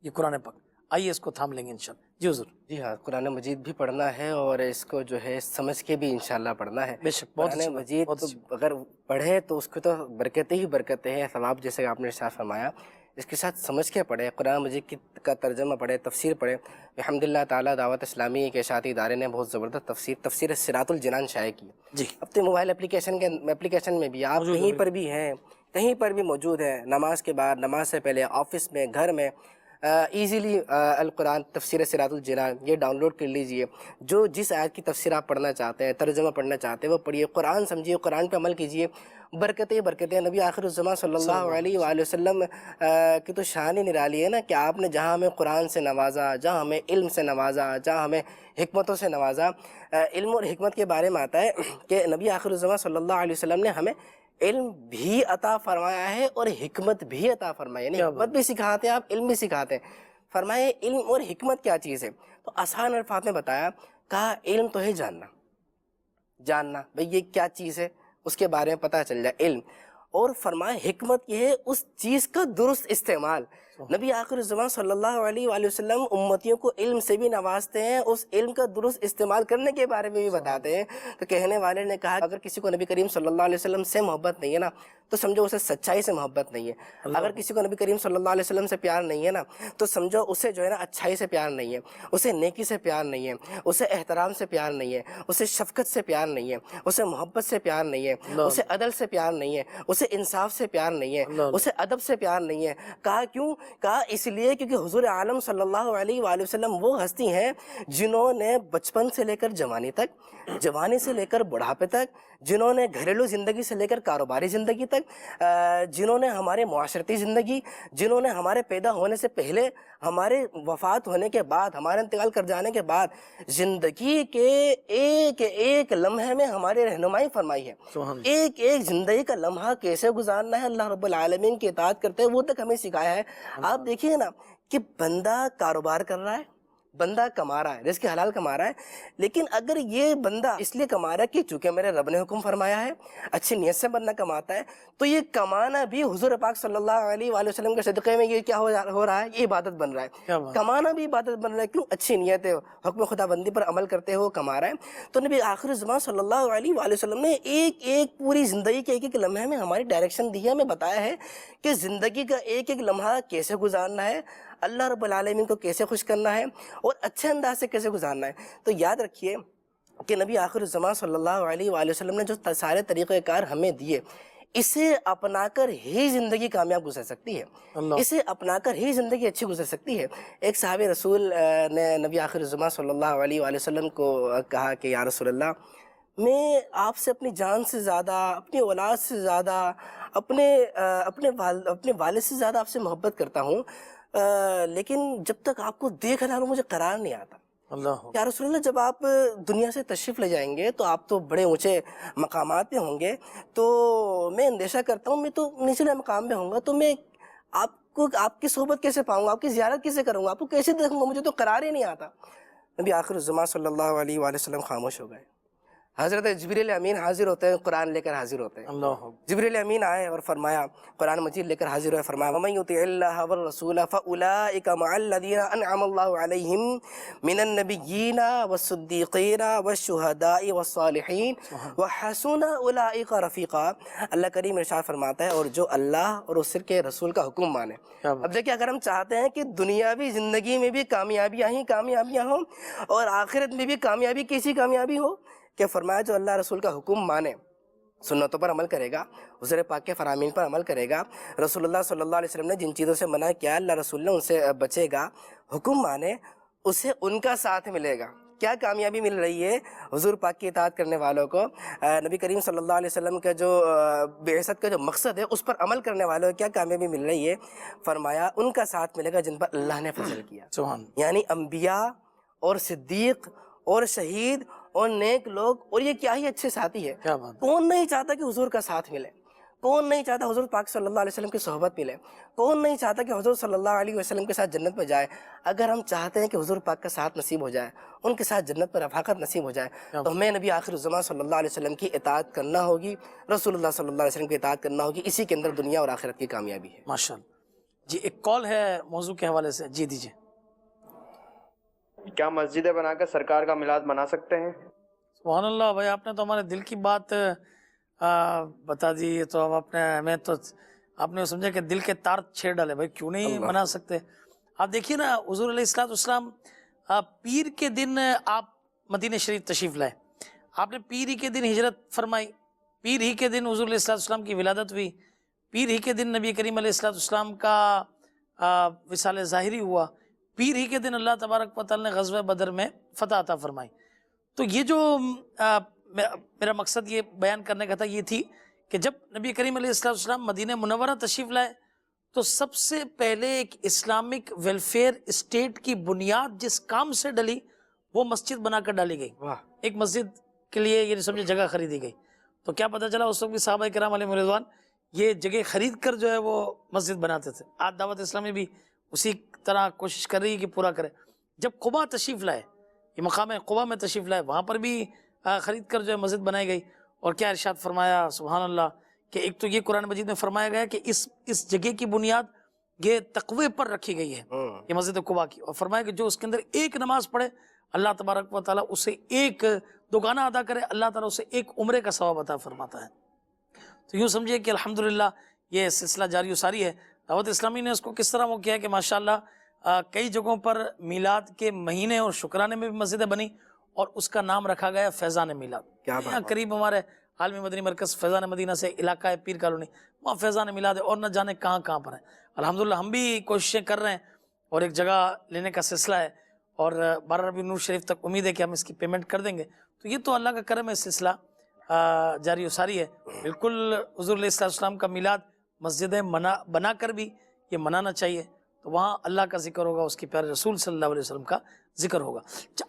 یہ قرآن پاک. آئیے اس کو تھام لیں گے انشاءاللہ. جی حضور. جی ہاں، قرآن مجید بھی پڑھنا ہے اور اس کو جو ہے سمجھ کے بھی انشاءاللہ پڑھنا ہے. بے شک بہت قرآن مجید اگر پڑھے تو اس کو تو برکتیں ہی برکتیں ہیں، ثواب جیسے آپ نے ارشاد فرمایا. اس کے ساتھ سمجھ کے پڑھے، قرآن مجید کا ترجمہ پڑھے، تفسیر پڑھے. الحمدللہ تعالیٰ دعوت اسلامی کے اشاعتی ادارے نے بہت زبردست تفسیر صراط الجنان شائع کی. جی اب تو موبائل اپلیکیشن میں بھی آپ کہیں پر بھی ہیں، کہیں پر بھی موجود ہے، نماز کے بعد، نماز سے پہلے، آفس میں، گھر میں، ایزیلی القرآن تفسیر صراط الجنان یہ ڈاؤن لوڈ کر لیجئے. جو جس آیت کی تفسیر آپ پڑھنا چاہتے ہیں، ترجمہ پڑھنا چاہتے ہیں وہ پڑھیے، قرآن سمجھیے، قرآن پہ عمل کیجئے. برکتیں. نبی آخر الزمان صلی اللہ علیہ وآلہ وسلم کی تو شان ہی نرالی ہے نا، کہ آپ نے جہاں ہمیں قرآن سے نوازا، جہاں ہمیں علم سے نوازا، جہاں ہمیں حکمتوں سے نوازا. علم اور حکمت کے بارے میں آتا ہے کہ نبی آخر الزمان صلی اللہ علیہ وسلم نے ہمیں علم بھی عطا فرمایا ہے اور حکمت بھی عطا فرمائی، یعنی حکمت بھی سکھاتے ہیں آپ، علم بھی سکھاتے ہیں. فرمائے علم اور حکمت کیا چیز ہے؟ تو آسان الفاظ میں بتایا، کہا علم تو ہے جاننا بھئی یہ کیا چیز ہے، اس کے بارے میں پتہ چل جائے علم. اور فرمائے حکمت یہ ہے اس چیز کا درست استعمال. نبی آخر الزمان صلی اللہ علیہ وآلہ وسلم امتیوں کو علم سے بھی نوازتے ہیں، اس علم کا درست استعمال کرنے کے بارے میں بھی بتاتے ہیں۔ تو کہنے والے نے کہا اگر کسی کو نبی کریم صلی اللہ علیہ وسلم سے محبت نہیں ہے نا تو سمجھو اسے سچائی سے محبت نہیں ہے، اگر کسی کو نبی کریم صلی اللہ علیہ وسلم سے پیار نہیں ہے نا تو سمجھو اسے جو ہے نا اچھائی سے پیار نہیں ہے، اسے نیکی سے پیار نہیں ہے، اسے احترام سے پیار نہیں ہے، اسے شفقت سے پیار نہیں ہے، اسے محبت سے پیار نہیں ہے، اسے عدل سے پیار نہیں ہے، اسے انصاف سے پیار نہیں ہے، اسے ادب سے پیار نہیں ہے۔ کہا کیوں؟ کہا اس لیے کیونکہ حضور عالم صلی اللہ علیہ وآلہ وسلم وہ ہستی ہیں جنہوں نے بچپن سے لے کر جوانی تک، جوانی سے لے کر بڑھاپے تک، جنہوں نے گھریلو زندگی سے لے کر کاروباری زندگی تک، جنہوں نے ہمارے معاشرتی زندگی، جنہوں نے ہمارے پیدا ہونے سے پہلے، ہمارے وفات ہونے کے بعد، ہمارے انتقال کر جانے کے بعد زندگی کے ایک ایک لمحے میں ہماری رہنمائی فرمائی ہے۔ ایک ایک زندگی کا لمحہ کیسے گزارنا ہے اللہ رب العالمین کی اطاعت کرتے ہوئے وہ تک ہمیں سکھایا ہے۔ آپ دیکھیے نا کہ بندہ کاروبار کر رہا ہے، بندہ کما رہا ہے، رزق حلال کما رہا ہے، لیکن اگر یہ بندہ اس لیے کما رہا ہے کہ چونکہ میرے رب نے حکم فرمایا ہے، اچھی نیت سے بندہ کماتا ہے، تو یہ کمانا بھی حضور پاک صلی اللہ علیہ وآلہ وسلم کے صدقے میں یہ کیا ہو رہا ہے؟ یہ عبادت بن رہا ہے۔ کمانا بھی عبادت بن رہا ہے، کیوں؟ اچھی نیت ہے، حکم خدا بندی پر عمل کرتے ہوئے کما رہا ہے۔ تو نبی آخر الزمان صلی اللہ علیہ وآلہ وسلم نے ایک ایک پوری زندگی کے ایک ایک لمحے میں ہماری ڈائریکشن دی ہے، ہمیں بتایا ہے کہ زندگی کا ایک ایک لمحہ کیسے گزارنا ہے، اللہ رب العالمین کو کیسے خوش کرنا ہے اور اچھے انداز سے کیسے گزارنا ہے۔ تو یاد رکھیے کہ نبی آخر الزمان صلی اللہ علیہ وآلہ وسلم نے جو سارے طریقہ کار ہمیں دیے، اسے اپنا کر ہی زندگی کامیاب گزر سکتی ہے، اسے اپنا کر ہی زندگی اچھی گزر سکتی ہے۔ ایک صحابی رسول نے نبی آخر الزمان صلی اللہ علیہ وآلہ وسلم کو کہا کہ یا رسول اللہ، میں آپ سے اپنی جان سے زیادہ، اپنی اولاد سے زیادہ، اپنے والد سے زیادہ آپ سے محبت کرتا ہوں، لیکن جب تک آپ کو دیکھ رہا ہوں مجھے قرار نہیں آتا۔ یا رسول اللہ، جب آپ دنیا سے تشریف لے جائیں گے تو آپ تو بڑے اونچے مقامات پہ ہوں گے، تو میں اندیشہ کرتا ہوں میں تو نچلے مقام پہ ہوں گا، تو میں آپ کی صحبت کیسے پاؤں گا، آپ کی زیارت کیسے کروں گا، آپ کو کیسے دیکھوں گا، مجھے تو قرار ہی نہیں آتا۔ نبی آخر الزمان صلی اللہ علیہ وآلہ وسلم خاموش ہو گئے۔ حضرت جبریل امین حاضر ہوتے ہیں، قرآن لے کر حاضر ہوتے ہیں۔ جبریل امین آئے اور فرمایا، قرآن مجید لے کر حاضر ہوئے، فرمایا وَمَن يُطِعِ اللَّهَ وَالرَّسُولَ فَأُولَٰئِكَ مَعَ الَّذِينَ أَنْعَمَ اللَّهُ عَلَيْهِم مِّنَ النَّبِيِّينَ وَالصِّدِّيقِينَ وَالشُّهَدَاءِ وَالصَّالِحِينَ وَحَسُنَ أُولَٰئِكَ رَفِيقًا۔ اللہ کریم ارشاد فرماتا ہے اور جو اللہ اور اس کے رسول کا حکم مانے۔ اب دیکھیں، اگر ہم چاہتے ہیں کہ دنیاوی زندگی میں بھی کامیابیاں ہوں اور آخرت میں بھی کامیابی، کیسی کامیابی ہو کہ فرمایا جو اللہ رسول کا حکم مانے، سنتوں پر عمل کرے گا، حضور پاک کے فرامین پر عمل کرے گا، رسول اللہ صلی اللہ علیہ وسلم نے جن چیزوں سے منع کیا اللہ رسول نے ان سے بچے گا، حکم مانے، اسے ان کا ساتھ ملے گا۔ کیا کامیابی مل رہی ہے حضور پاک کی اطاعت کرنے والوں کو؟ نبی کریم صلی اللہ علیہ وسلم کا جو بعثت کا جو مقصد ہے اس پر عمل کرنے والوں کو کیا کامیابی مل رہی ہے؟ فرمایا ان کا ساتھ ملے گا جن پر اللہ نے فضل کیا، یعنی انبیاء اور صدیق اور شہید اور نیک لوگ، اور یہ کیا ہی اچھے ساتھی ہے۔ کون نہیں چاہتا کہ حضور کا ساتھ ملے؟ کون نہیں چاہتا حضور پاک صلی اللہ علیہ وسلم کی صحبت ملے؟ کون نہیں چاہتا کہ حضور صلی اللہ علیہ وسلم کے ساتھ جنت میں جائے؟ اگر ہم چاہتے ہیں کہ حضور پاک کا ساتھ نصیب ہو جائے، ان کے ساتھ جنت پر رفاقت نصیب ہو جائے، تو ہمیں نبی آخر الزمان صلی اللہ علیہ وسلم کی اطاعت کرنا ہوگی، رسول اللہ صلی اللہ علیہ وسلم کی اطاعت کرنا ہوگی، اسی کے اندر دنیا اور آخرت کی کامیابی ہے۔ ماشاءاللہ جی، ایک کال ہے موضوع کے حوالے سے، جی دیجیے۔ کیا مسجدیں بنا کر سرکار کا میلاد منا سکتے ہیں؟ سبحان اللہ بھائی، آپ نے تو ہمارے دل کی بات بتا دی، تو اب آپ نے سمجھا کہ دل کے تار چھیڑ ڈالے، بھائی کیوں نہیں منا سکتے؟ آپ دیکھیے نا، حضور علیہ السلام پیر کے دن آپ مدینہ شریف تشریف لائے، آپ نے پیر ہی کے دن ہجرت فرمائی، پیر ہی کے دن حضور علیہ السلام کی ولادت ہوئی، پیر ہی کے دن نبی کریم علیہ السلام کا وصال ظاہری ہوا، پیر ہی کے دن اللہ تبارک و تعالی نے غزوہ بدر میں فتح عطا فرمائی۔ تو یہ جو میرا مقصد یہ بیان کرنے کا تھا، یہ تھی کہ جب نبی کریم علیہ السلام مدینہ منورہ تشریف لائے تو سب سے پہلے ایک اسلامک ویلفیئر اسٹیٹ کی بنیاد جس کام سے ڈلی وہ مسجد بنا کر ڈالی گئی۔ ایک مسجد کے لیے یہ سمجھے جگہ خریدی گئی، تو کیا پتہ چلا اس وقت بھی صحابہ کرام علیہ رضوان یہ جگہ خرید کر جو ہے وہ مسجد بناتے تھے۔ آج دعوت اسلامی بھی اسی طرح کوشش کر رہی ہے کہ پورا کرے۔ جب قبا تشریف لائے، یہ مقام قبا میں تشریف لائے، وہاں پر بھی خرید کر جو ہے مسجد بنائی گئی، اور کیا ارشاد فرمایا سبحان اللہ کہ ایک تو یہ قرآن مجید میں فرمایا گیا کہ اس جگہ کی بنیاد یہ تقوی پر رکھی گئی ہے یہ مسجد قباء کی، اور فرمایا کہ جو اس کے اندر ایک نماز پڑھے اللہ تبارک و تعالیٰ اسے ایک دوگانا ادا کرے، اللہ تعالیٰ اسے ایک عمرے کا ثواب عطا فرماتا ہے۔ تو یوں سمجھیے کہ الحمدللہ یہ سلسلہ جاری و ساری ہے۔ دعوت اسلامی نے اس کو کس طرح وہ کیا ہے کہ ماشاءاللہ کئی جگہوں پر میلاد کے مہینے اور شکرانے میں بھی مسجدیں بنی، اور اس کا نام رکھا گیا فیضان میلاد۔ یہاں قریب ہمارے عالمی مدنی مرکز فیضان مدینہ سے علاقہ ہے پیر کالونی، وہاں فیضان میلاد ہے، اور نہ جانے کہاں کہاں پر ہے۔ الحمدللہ ہم بھی کوششیں کر رہے ہیں اور ایک جگہ لینے کا سلسلہ ہے، اور 12 ربیع النور شریف تک امید ہے کہ ہم اس کی پیمنٹ کر دیں گے۔ تو یہ تو اللہ کا کرم ہے، سلسلہ جاری و ساری ہے۔ بالکل حضور علیہ السلام کا میلاد مسجدیں بنا کر بھی یہ منانا چاہیے، تو وہاں اللہ کا ذکر ہوگا، اس کے پیارے رسول صلی اللہ علیہ وسلم کا ذکر ہوگا۔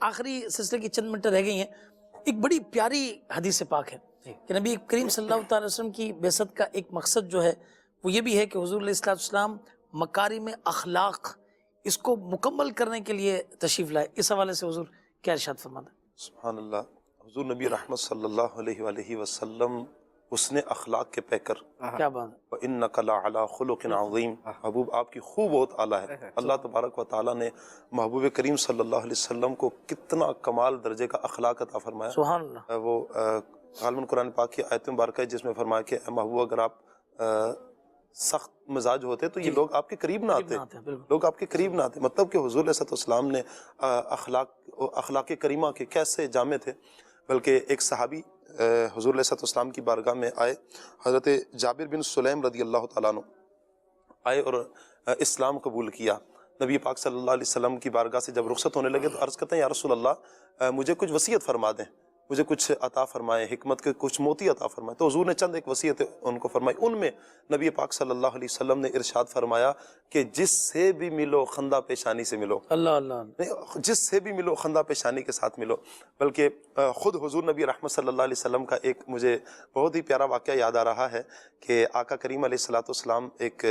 آخری سلسلے کی چند منٹ رہ گئی ہیں، ایک بڑی پیاری حدیث پاک ہے کہ نبی کریم صلی اللہ تعالی وسلم کی بعثت کا ایک مقصد جو ہے وہ یہ بھی ہے کہ حضور علیہ السلام مکارم اخلاق اس کو مکمل کرنے کے لیے تشریف لائے۔ اس حوالے سے حضور کیا ارشاد فرماتے ہیں؟ سبحان اللہ، حضور نبی رحمت صلی اللہ علیہ وآلہ وسلم حسن اخلاق کے پیکر، کیا بات ہے، وَإِنَّكَ لَعَلَىٰ خُلُقٍ عَظِيمٍ، محبوب آپ کی خوب بہت اعلیٰ ہے۔ اللہ تبارک و تعالیٰ نے محبوب کریم صلی اللہ علیہ وسلم کو کتنا کمال درجے کا اخلاق عطا فرمایا۔ سبحان اللہ۔ وہ غالباً قرآن پاک کی آیت مبارکہ ہے جس میں فرمایا کہ اے محبوب اگر آپ سخت مزاج ہوتے تو یہ لوگ آپ کے قریب نہ آتے، لوگ آپ کے قریب نہ آتے۔ مطلب کہ حضور علیہ السلام نے اخلاق کریمہ کے کیسے جامع تھے، بلکہ ایک صحابی حضور علیہ السلام کی بارگاہ میں آئے، حضرت جابر بن سلیم رضی اللہ تعالیٰ عنہ آئے اور اسلام قبول کیا۔ نبی پاک صلی اللہ علیہ وسلم کی بارگاہ سے جب رخصت ہونے لگے تو عرض کرتے ہیں یا رسول اللہ مجھے کچھ وصیت فرما دیں، مجھے کچھ عطا فرمائے، حکمت کے کچھ موتی عطا فرمائے۔ تو حضور نے چند ایک وصیت ان کو فرمائی، ان میں نبی پاک صلی اللہ علیہ وسلم نے ارشاد فرمایا کہ جس سے بھی ملو خندہ پیشانی سے ملو، اللہ اللہ، جس سے بھی ملو خندہ پیشانی کے ساتھ ملو۔ بلکہ خود حضور نبی رحمت صلی اللہ علیہ وسلم کا ایک مجھے بہت ہی پیارا واقعہ یاد آ رہا ہے کہ آقا کریم علیہ السلام ایک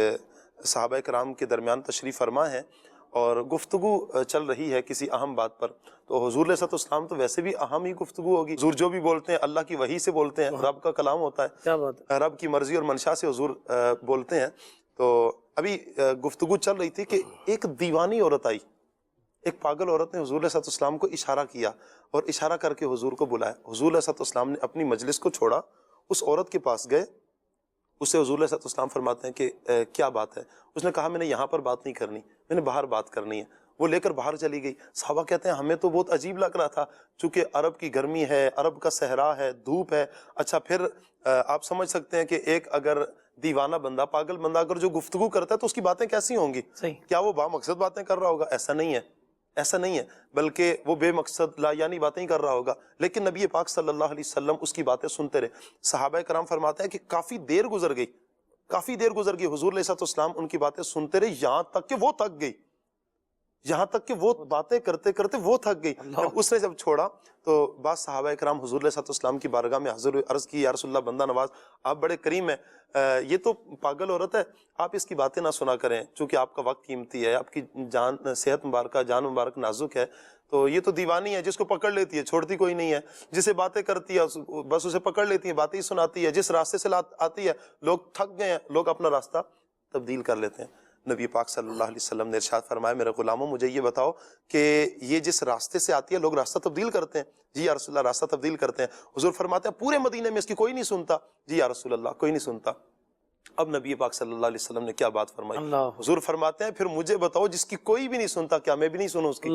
صحابہ کرام کے درمیان تشریف فرما ہے اور گفتگو چل رہی ہے کسی اہم بات پر، تو حضور علیہ السلام تو ویسے بھی اہم ہی گفتگو ہوگی، حضور جو بھی بولتے ہیں اللہ کی وحی سے بولتے ہیں، رب کا کلام ہوتا ہے، کیا بات ہے، رب کی مرضی اور منشا سے حضور بولتے ہیں۔ تو ابھی گفتگو چل رہی تھی کہ ایک دیوانی عورت آئی، ایک پاگل عورت نے حضور علیہ السلام کو اشارہ کیا اور اشارہ کر کے حضور کو بلایا۔ حضور علیہ السلام نے اپنی مجلس کو چھوڑا، اس عورت کے پاس گئے، اسے حضور علیہ السلام فرماتے ہیں کہ کیا بات ہے؟ اس نے کہا میں نے یہاں پر بات نہیں کرنی، میں نے باہر بات کرنی ہے۔ وہ لے کر باہر چلی گئی۔ صحابہ کہتے ہیں ہمیں تو بہت عجیب لگ رہا تھا، چونکہ عرب کی گرمی ہے، عرب کا صحرا ہے، دھوپ ہے۔ اچھا پھر آپ سمجھ سکتے ہیں کہ ایک اگر دیوانہ بندہ، پاگل بندہ اگر جو گفتگو کرتا ہے تو اس کی باتیں کیسی ہوں گی؟ کیا وہ با مقصد باتیں کر رہا ہوگا؟ ایسا نہیں ہے، ایسا نہیں ہے، بلکہ وہ بے مقصد لا یعنی باتیں ہی کر رہا ہوگا۔ لیکن نبی پاک صلی اللہ علیہ وسلم اس کی باتیں سنتے رہے۔ صحابہ کرام فرماتے ہیں کہ کافی دیر گزر گئی، کافی دیر گزر گئی، حضور علیہ السلام ان کی باتیں سنتے رہے، یہاں تک کہ وہ تھک گئی، یہاں تک کہ وہ باتیں کرتے کرتے وہ تھک گئی۔ جب اس نے جب چھوڑا تو بعض صحابہ کرام حضور علیہ السلام کی بارگاہ میں حاضر ہوئے، عرض کی یا رسول اللہ بندہ نواز آپ بڑے کریم ہیں، یہ تو پاگل عورت ہے، آپ اس کی باتیں نہ سنا کریں، چونکہ آپ کا وقت قیمتی ہے، آپ کی جان صحت مبارکہ، جان مبارک نازک ہے، تو یہ تو دیوانی ہے، جس کو پکڑ لیتی ہے چھوڑتی کوئی نہیں ہے، جسے باتیں کرتی ہے بس اسے پکڑ لیتی ہے، باتیں ہی سناتی ہے، جس راستے سے آتی ہے لوگ تھک گئے ہیں، لوگ اپنا راستہ تبدیل کر لیتے ہیں۔ نبی پاک صلی اللہ علیہ وسلم نے ارشاد فرمایا میرے غلاموں مجھے یہ بتاؤ کہ یہ جس راستے سے آتی ہے لوگ راستہ تبدیل کرتے ہیں؟ جی یا رسول اللہ راستہ تبدیل کرتے ہیں۔ حضور فرماتے ہیں پورے مدینے میں اس کی کوئی نہیں سنتا؟ جی یا رسول اللہ کوئی نہیں سنتا۔ اب نبی پاک صلی اللہ علیہ وسلم نے کیا بات فرمائی؟ حضور فرماتے ہیں پھر مجھے بتاؤ جس کی کوئی بھی نہیں سنتا، کیا میں بھی نہیں سنوں اس کی؟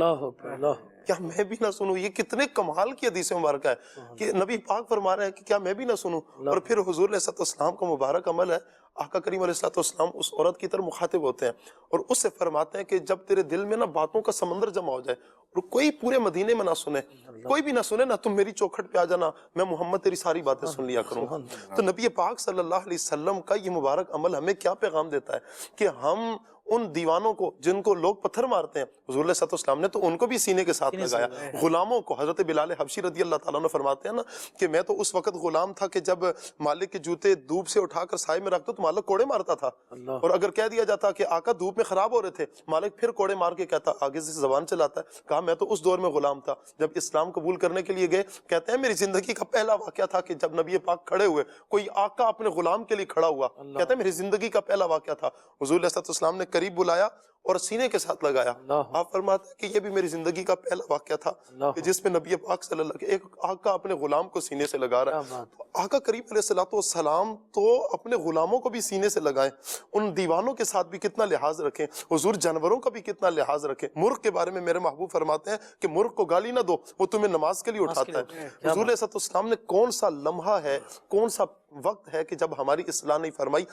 کیا میں بھی نہ سنوں؟ یہ کتنے کمال کی حدیث مبارکہ ہے کہ نبی پاک فرما رہے ہیں کہ کیا میں بھی نہ سنوں؟ اور پھر حضور علیہ السلام کا مبارک عمل ہے، آقا کریم علیہ السلام اس عورت کی طرف مخاطب ہوتے ہیں اور اس سے فرماتے ہیں کہ جب تیرے دل میں نہ باتوں کا سمندر جمع ہو جائے اور کوئی پورے مدینے میں نہ سنے، کوئی بھی نہ سنے نا، تم میری چوکھٹ پہ آ جانا، میں محمد تیری ساری باتیں سن لیا کروں گا۔ تو نبی پاک صلی اللہ علیہ وسلم کا یہ مبارک عمل ہمیں کیا پیغام دیتا ہے کہ ہم ان دیوانوں کو جن کو لوگ پتھر مارتے ہیں، حضور علیہ السلام نے تو ان کو بھی سینے کے ساتھ لگایا۔ غلاموں کو حضرت بلال حبشی رضی اللہ تعالیٰ عنہ فرماتے ہیں نا کہ میں تو اس وقت غلام تھا کہ جب مالک کے جوتے دھوپ سے اٹھا کر سائے میں رکھتا تو مالک کوڑے مارتا تھا، اور اگر کہہ دیا جاتا کہ آقا دھوپ میں خراب ہو رہے تھے، مالک پھر کوڑے مار کے کہتا، آگے سے زبان چلاتا ہے، کہا میں تو اس دور میں غلام تھا۔ جب اسلام قبول کرنے کے لیے گئے، کہتے ہیں میری زندگی کا پہلا واقعہ تھا کہ جب نبی پاک کھڑے ہوئے، کوئی آقا اپنے غلام کے لیے کھڑا ہوا، کہتے ہیں میری زندگی کا پہلا واقعہ تھا۔ حضور علیہ السلام نے قریب بلایا اور سینے کے ساتھ لگایا. آپ فرماتے ہیں کہ یہ بھی میری زندگی کا پہلا واقعہ تھا کہ جس میں نبی پاک صلی اللہ علیہ وسلم ایک آقا اپنے غلام کو سینے سے لگا رہا ہے. آقا کریم علیہ الصلوۃ والسلام تو اپنے غلاموں کو بھی سینے سے لگائیں, ان دیوانوں کے ساتھ بھی کتنا لحاظ رکھیں, حضور جانوروں کا بھی کتنا لحاظ رکھیں. مرغ کے بارے میں میرے محبوب فرماتے ہیں کہ مرغ کو گالی نہ دو, وہ تمہیں نماز کے لیے اٹھاتا ہے. حضور علیہ السلام نے کون سا لمحہ ہے, کون سا وقت ہے کہ جب ہماری اصلاح نہیں فرمائی,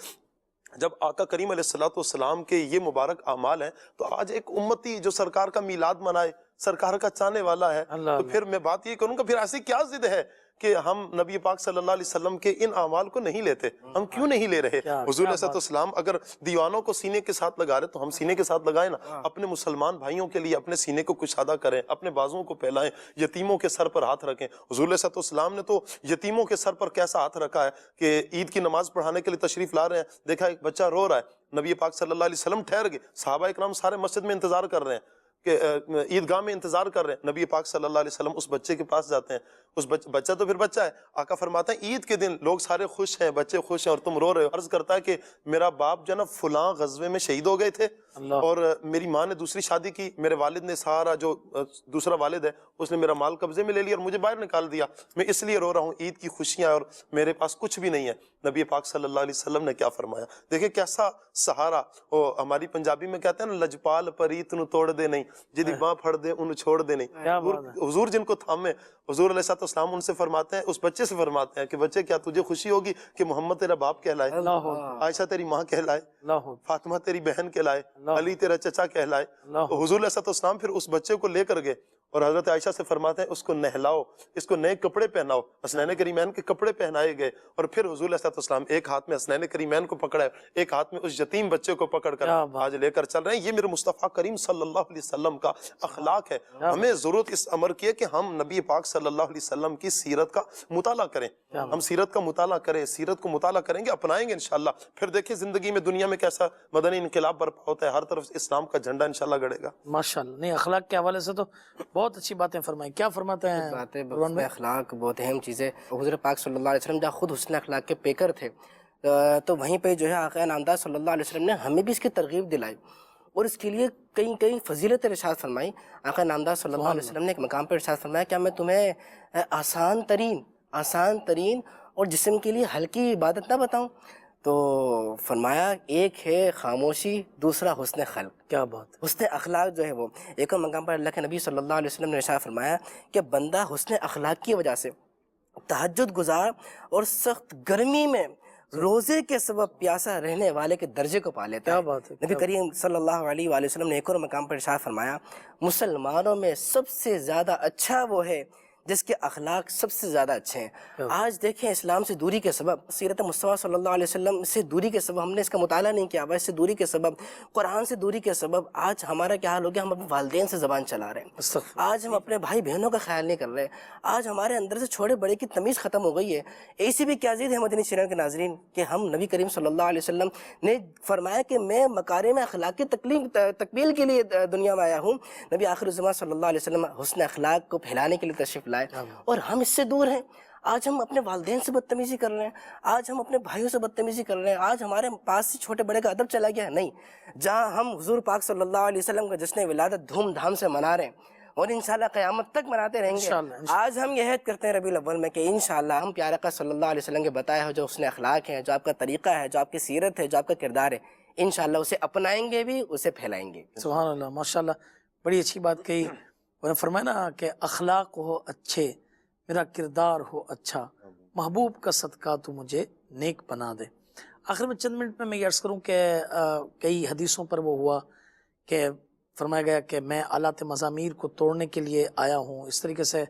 جب آقا کریم علیہ الصلوۃ والسلام کے یہ مبارک اعمال ہیں, تو آج ایک امتی جو سرکار کا میلاد منائے, سرکار کا چاہنے والا ہے, تو پھر میں بات یہ کروں گا پھر ایسی کیا ضد ہے کہ ہم نبی پاک صلی اللہ علیہ وسلم کے ان اعمال کو نہیں لیتے؟ ہم کیوں نہیں لے رہے؟ حضور علیہ السلام اگر دیوانوں کو سینے کے ساتھ لگا رہے تو ہم سینے کے ساتھ لگائیں نا. اپنے مسلمان بھائیوں کے لیے اپنے سینے کو کشادہ کریں, اپنے بازوؤں کو پھیلائیں, یتیموں کے سر پر ہاتھ رکھیں. حضور علیہ السلام نے تو یتیموں کے سر پر کیسا ہاتھ رکھا ہے کہ عید کی نماز پڑھانے کے لیے تشریف لا رہے ہیں, دیکھا ایک بچہ رو رہا ہے, نبی پاک صلی اللہ علیہ وسلم ٹھہر گئے, صحابہ اکرام سارے مسجد میں انتظار کر رہے ہیں کہ عیدگاہ میں انتظار کر رہے ہیں. نبی پاک صلی اللہ علیہ وسلم اس بچے کے پاس جاتے ہیں, اس بچہ تو پھر بچہ ہے. آقا فرماتے ہیں عید کے دن لوگ سارے خوش ہیں, بچے خوش ہیں اور تم رو رہے ہو. عرض کرتا ہے کہ میرا باپ جو نا فلاں غزوے میں شہید ہو گئے تھے, اور میری ماں نے دوسری شادی کی, میرے والد نے سارا جو دوسرا والد ہے اس نے میرا مال قبضے میں لے لیا اور مجھے باہر نکال دیا, میں اس لیے رو رہا ہوں, عید کی خوشیاں اور میرے پاس کچھ بھی نہیں ہے. نبی پاک صلی اللہ علیہ وسلم نے کیا فرمایا, دیکھیں کیسا سہارا. ہماری پنجابی میں کہتے ہیں نا, لجپال پریت نو توڑ دے نہیں, جدی باں پھڑ دے انو چھوڑ دے نہیں. حضور جن کو تھامے, حضور علیہ السلام ان سے فرماتے ہیں, اس بچے سے فرماتے ہیں کہ بچے کیا تجھے خوشی ہوگی کہ محمد تیرا باپ کہلائے, عائشہ تیری ماں کہلائے, فاطمہ تیری بہن کہلائے, علی تیرا چچا کہلائے. حضور علیہ السلام پھر اس بچے کو لے کر گئے اور حضرت عائشہ سے فرماتے ہیں اس کو نہلاؤ, اس کو نئے کپڑے پہناؤ. حسنین کریمین کے کپڑے پہنائے گئے اور پھر حضور علیہ السلام ایک ہاتھ میں حسنین کریمین کو پکڑا ہے, ایک ہاتھ میں اس یتیم بچے کو پکڑ کر آج لے کر چل رہے ہیں. یہ میرے مصطفیٰ کریم صلی اللہ علیہ وسلم کا اخلاق ہے. ہمیں ضرورت اس امر کی ہے کہ ہم نبی پاک صلی اللہ علیہ وسلم کی سیرت کا مطالعہ کریں. ہم سیرت کا مطالعہ کریں, سیرت کو مطالعہ کریں گے, اپنائیں گے انشاءاللہ. پھر دیکھیں زندگی میں دنیا میں کیسا مدنی انقلاب برپا ہوتا ہے, ہر طرف اسلام کا جھنڈا انشاءاللہ گڑے گا. ماشاءاللہ. نہیں, اخلاق کے حوالے سے تو بہت اچھی باتیں فرمائیں. کیا فرماتے ہیں باتیں؟ اخلاق بہت اہم چیز ہے. حضور پاک صلی اللہ علیہ وسلم جہاں خود حسن اخلاق کے پیکر تھے, تو وہیں پہ جو ہے آقا نامدار صلی اللہ علیہ وسلم نے ہمیں بھی اس کی ترغیب دلائی اور اس کے لیے کئی فضیلت ارشاد فرمائی. آقا نامدار صلی اللہ علیہ وسلم نے ایک مقام پر ارشاد فرمایا کہ میں تمہیں آسان ترین اور جسم کے لیے ہلکی عبادت نہ بتاؤں؟ تو فرمایا ایک ہے خاموشی, دوسرا حسن خلق. کیا بات, حسن اخلاق جو ہے وہ ایک اور مقام پر اللہ کے نبی صلی اللہ علیہ وسلم نے ارشاد فرمایا کہ بندہ حسن اخلاق کی وجہ سے تہجد گزار اور سخت گرمی میں روزے کے سبب پیاسا رہنے والے کے درجے کو پا لیتا ہے. کیا بات ہے. نبی کریم صلی اللہ علیہ وآلہ وسلم نے ایک اور مقام پر ارشاد فرمایا مسلمانوں میں سب سے زیادہ اچھا وہ ہے جس کے اخلاق سب سے زیادہ اچھے ہیں. آج دیکھیں اسلام سے دوری کے سبب, سیرت مصطفیٰ صلی اللہ علیہ وسلم سے دوری کے سبب, ہم نے اس کا مطالعہ نہیں کیا, اس سے دوری کے سبب, قرآن سے دوری کے سبب آج ہمارا کیا حال ہو گیا, ہم اپنے والدین سے زبان چلا رہے ہیں, آج ہم اپنے بھائی بہنوں کا خیال نہیں کر رہے, آج ہمارے اندر سے چھوٹے بڑے کی تمیز ختم ہو گئی ہے. ایسی بھی کیا زید ہے مدنی چینل کے ناظرین کہ ہم نبی کریم صلی اللہ علیہ وسلم نے فرمایا کہ میں مکارم اخلاق کی تکمیل کے لیے دنیا میں آیا ہوں. نبی آخر الزمان صلی اللہ علیہ وسلم حسن اخلاق کو پھیلانے کے لیے تشریف لائے اور ہم اس سے دور ہیں. آج ہم اپنے والدین سے بدتمیزی کر رہے ہیں, آج ہم اپنے بھائیوں سے بدتمیزی کر رہے ہیں, آج ہمارے پاس سے چھوٹے بڑے کا ادب چلا گیا ہے. نہیں, جہاں ہم حضور پاک صلی اللہ علیہ وسلم کا جشن ولادت دھوم دھام سے منا رہے ہیں اور انشاءاللہ قیامت تک مناتے رہیں گے. آج ہم یہ عہد کرتے ہیں ربیع الاول میں کہ انشاءاللہ ہم پیارے آقا صلی اللہ علیہ وسلم کے بتایا ہو جو حسن اخلاق ہے, جو آپ کا طریقہ ہے, جو آپ کی سیرت ہے, جو آپ کا کردار ہے, انشاءاللہ اسے اپنائیں گے بھی, اسے پھیلائیں گے. سبحان اللہ, ماشاءاللہ, بڑی اچھی بات کہی. انہوں نے فرمایا نا کہ اخلاق ہو اچھے, میرا کردار ہو اچھا, محبوب کا صدقہ تو مجھے نیک بنا دے. آخر میں چند منٹ میں میں یہ عرض کروں کہ کئی حدیثوں پر وہ ہوا کہ فرمایا گیا کہ میں آلات مزامیر کو توڑنے کے لیے آیا ہوں, اس طریقے سے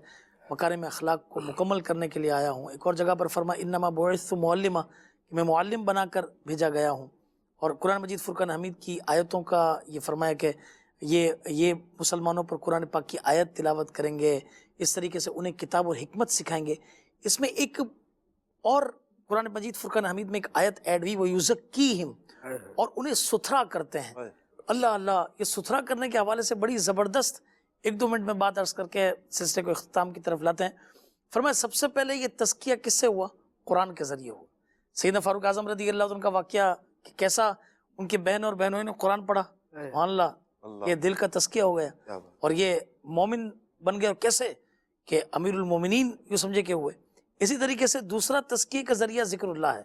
مکارم اخلاق کو مکمل کرنے کے لیے آیا ہوں. ایک اور جگہ پر فرمایا انما بعثت معلما, کہ میں معلم بنا کر بھیجا گیا ہوں. اور قرآن مجید فرقان حمید کی آیتوں کا یہ فرمایا کہ یہ مسلمانوں پر قرآن پاک کی آیت تلاوت کریں گے, اس طریقے سے انہیں کتاب اور حکمت سکھائیں گے. اس میں ایک اور قرآن مجید فرقان حمید میں ایک آیت ایڈ ہوئی, وہ یزکیہم, اور انہیں ستھرا کرتے ہیں. اللہ اللہ, یہ ستھرا کرنے کے حوالے سے بڑی زبردست 1-2 منٹ میں بات عرض کر کے سلسلے کو اختتام کی طرف لاتے ہیں. فرمایا سب سے پہلے یہ تزکیہ کس سے ہوا؟ قرآن کے ذریعے ہوا. سیدنا فاروق اعظم رضی اللہ عنہ کا واقعہ کہ کیسا ان کی بہن اور بہنوں نے قرآن پڑھا، سبحان اللہ، یہ دل کا تزکیہ ہو گیا اور یہ مومن بن گئے. اور کیسے کہ امیر المومنین یوں سمجھے کہ ہوئے. اسی طریقے سے دوسرا تزکیے کا ذریعہ ذکر اللہ ہے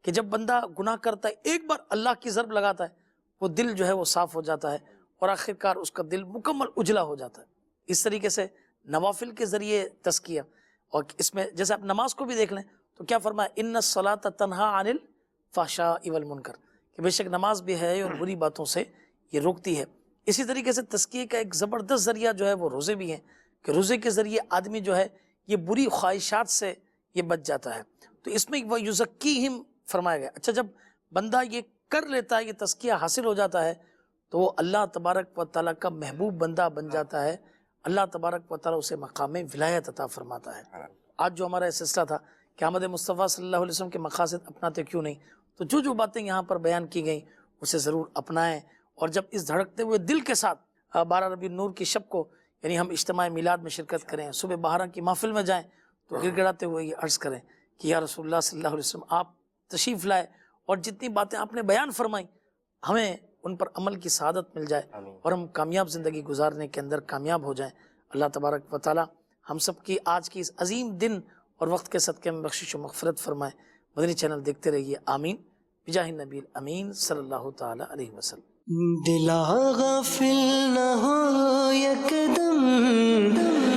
کہ جب بندہ گناہ کرتا ہے ایک بار اللہ کی ضرب لگاتا ہے وہ دل جو ہے وہ صاف ہو جاتا ہے اور آخر کار اس کا دل مکمل اجلا ہو جاتا ہے. اس طریقے سے نوافل کے ذریعے تزکیہ. اور اس میں جیسے آپ نماز کو بھی دیکھ لیں تو کیا فرمایا، ان الصلاۃ تنہا عن الفحشاء والمنکر، کہ بے شک نماز بھی ہے اور بری باتوں سے یہ روکتی ہے. اسی طریقے سے تزکیے کا ایک زبردست ذریعہ جو ہے وہ روزے بھی ہیں کہ روزے کے ذریعے آدمی جو ہے یہ بری خواہشات سے یہ بچ جاتا ہے. تو اس میں وہ یزکیہم فرمایا گیا. اچھا جب بندہ یہ کر لیتا ہے، یہ تزکیہ حاصل ہو جاتا ہے تو وہ اللہ تبارک و تعالیٰ کا محبوب بندہ بن جاتا ہے. اللہ تبارک و تعالیٰ اسے مقام ولایت عطا فرماتا ہے. آج جو ہمارا یہ سلسلہ تھا کہ احمد مصطفیٰ صلی اللہ علیہ وسلم کے مقاصد اپناتے کیوں نہیں، تو جو باتیں یہاں پر بیان کی گئیں اسے ضرور اپنائیں. اور جب اس دھڑکتے ہوئے دل کے ساتھ 12 ربیع النور کی شب کو یعنی ہم اجتماع میلاد میں شرکت کریں، صبح بہارا کی محفل میں جائیں تو گڑ گڑاتے ہوئے یہ عرض کریں کہ یا رسول اللہ صلی اللہ علیہ وسلم آپ تشریف لائے اور جتنی باتیں آپ نے بیان فرمائیں ہمیں ان پر عمل کی سعادت مل جائے اور ہم کامیاب زندگی گزارنے کے اندر کامیاب ہو جائیں. اللہ تبارک و تعالی ہم سب کی آج کی اس عظیم دن اور وقت کے صدقے میں بخشش و مغفرت فرمائے. مدنی چینل دیکھتے رہیے. آمین بجاہ النبی الامین صلی اللہ تعالی علیہ وسلم. دلا غافل نہ ہو یک دم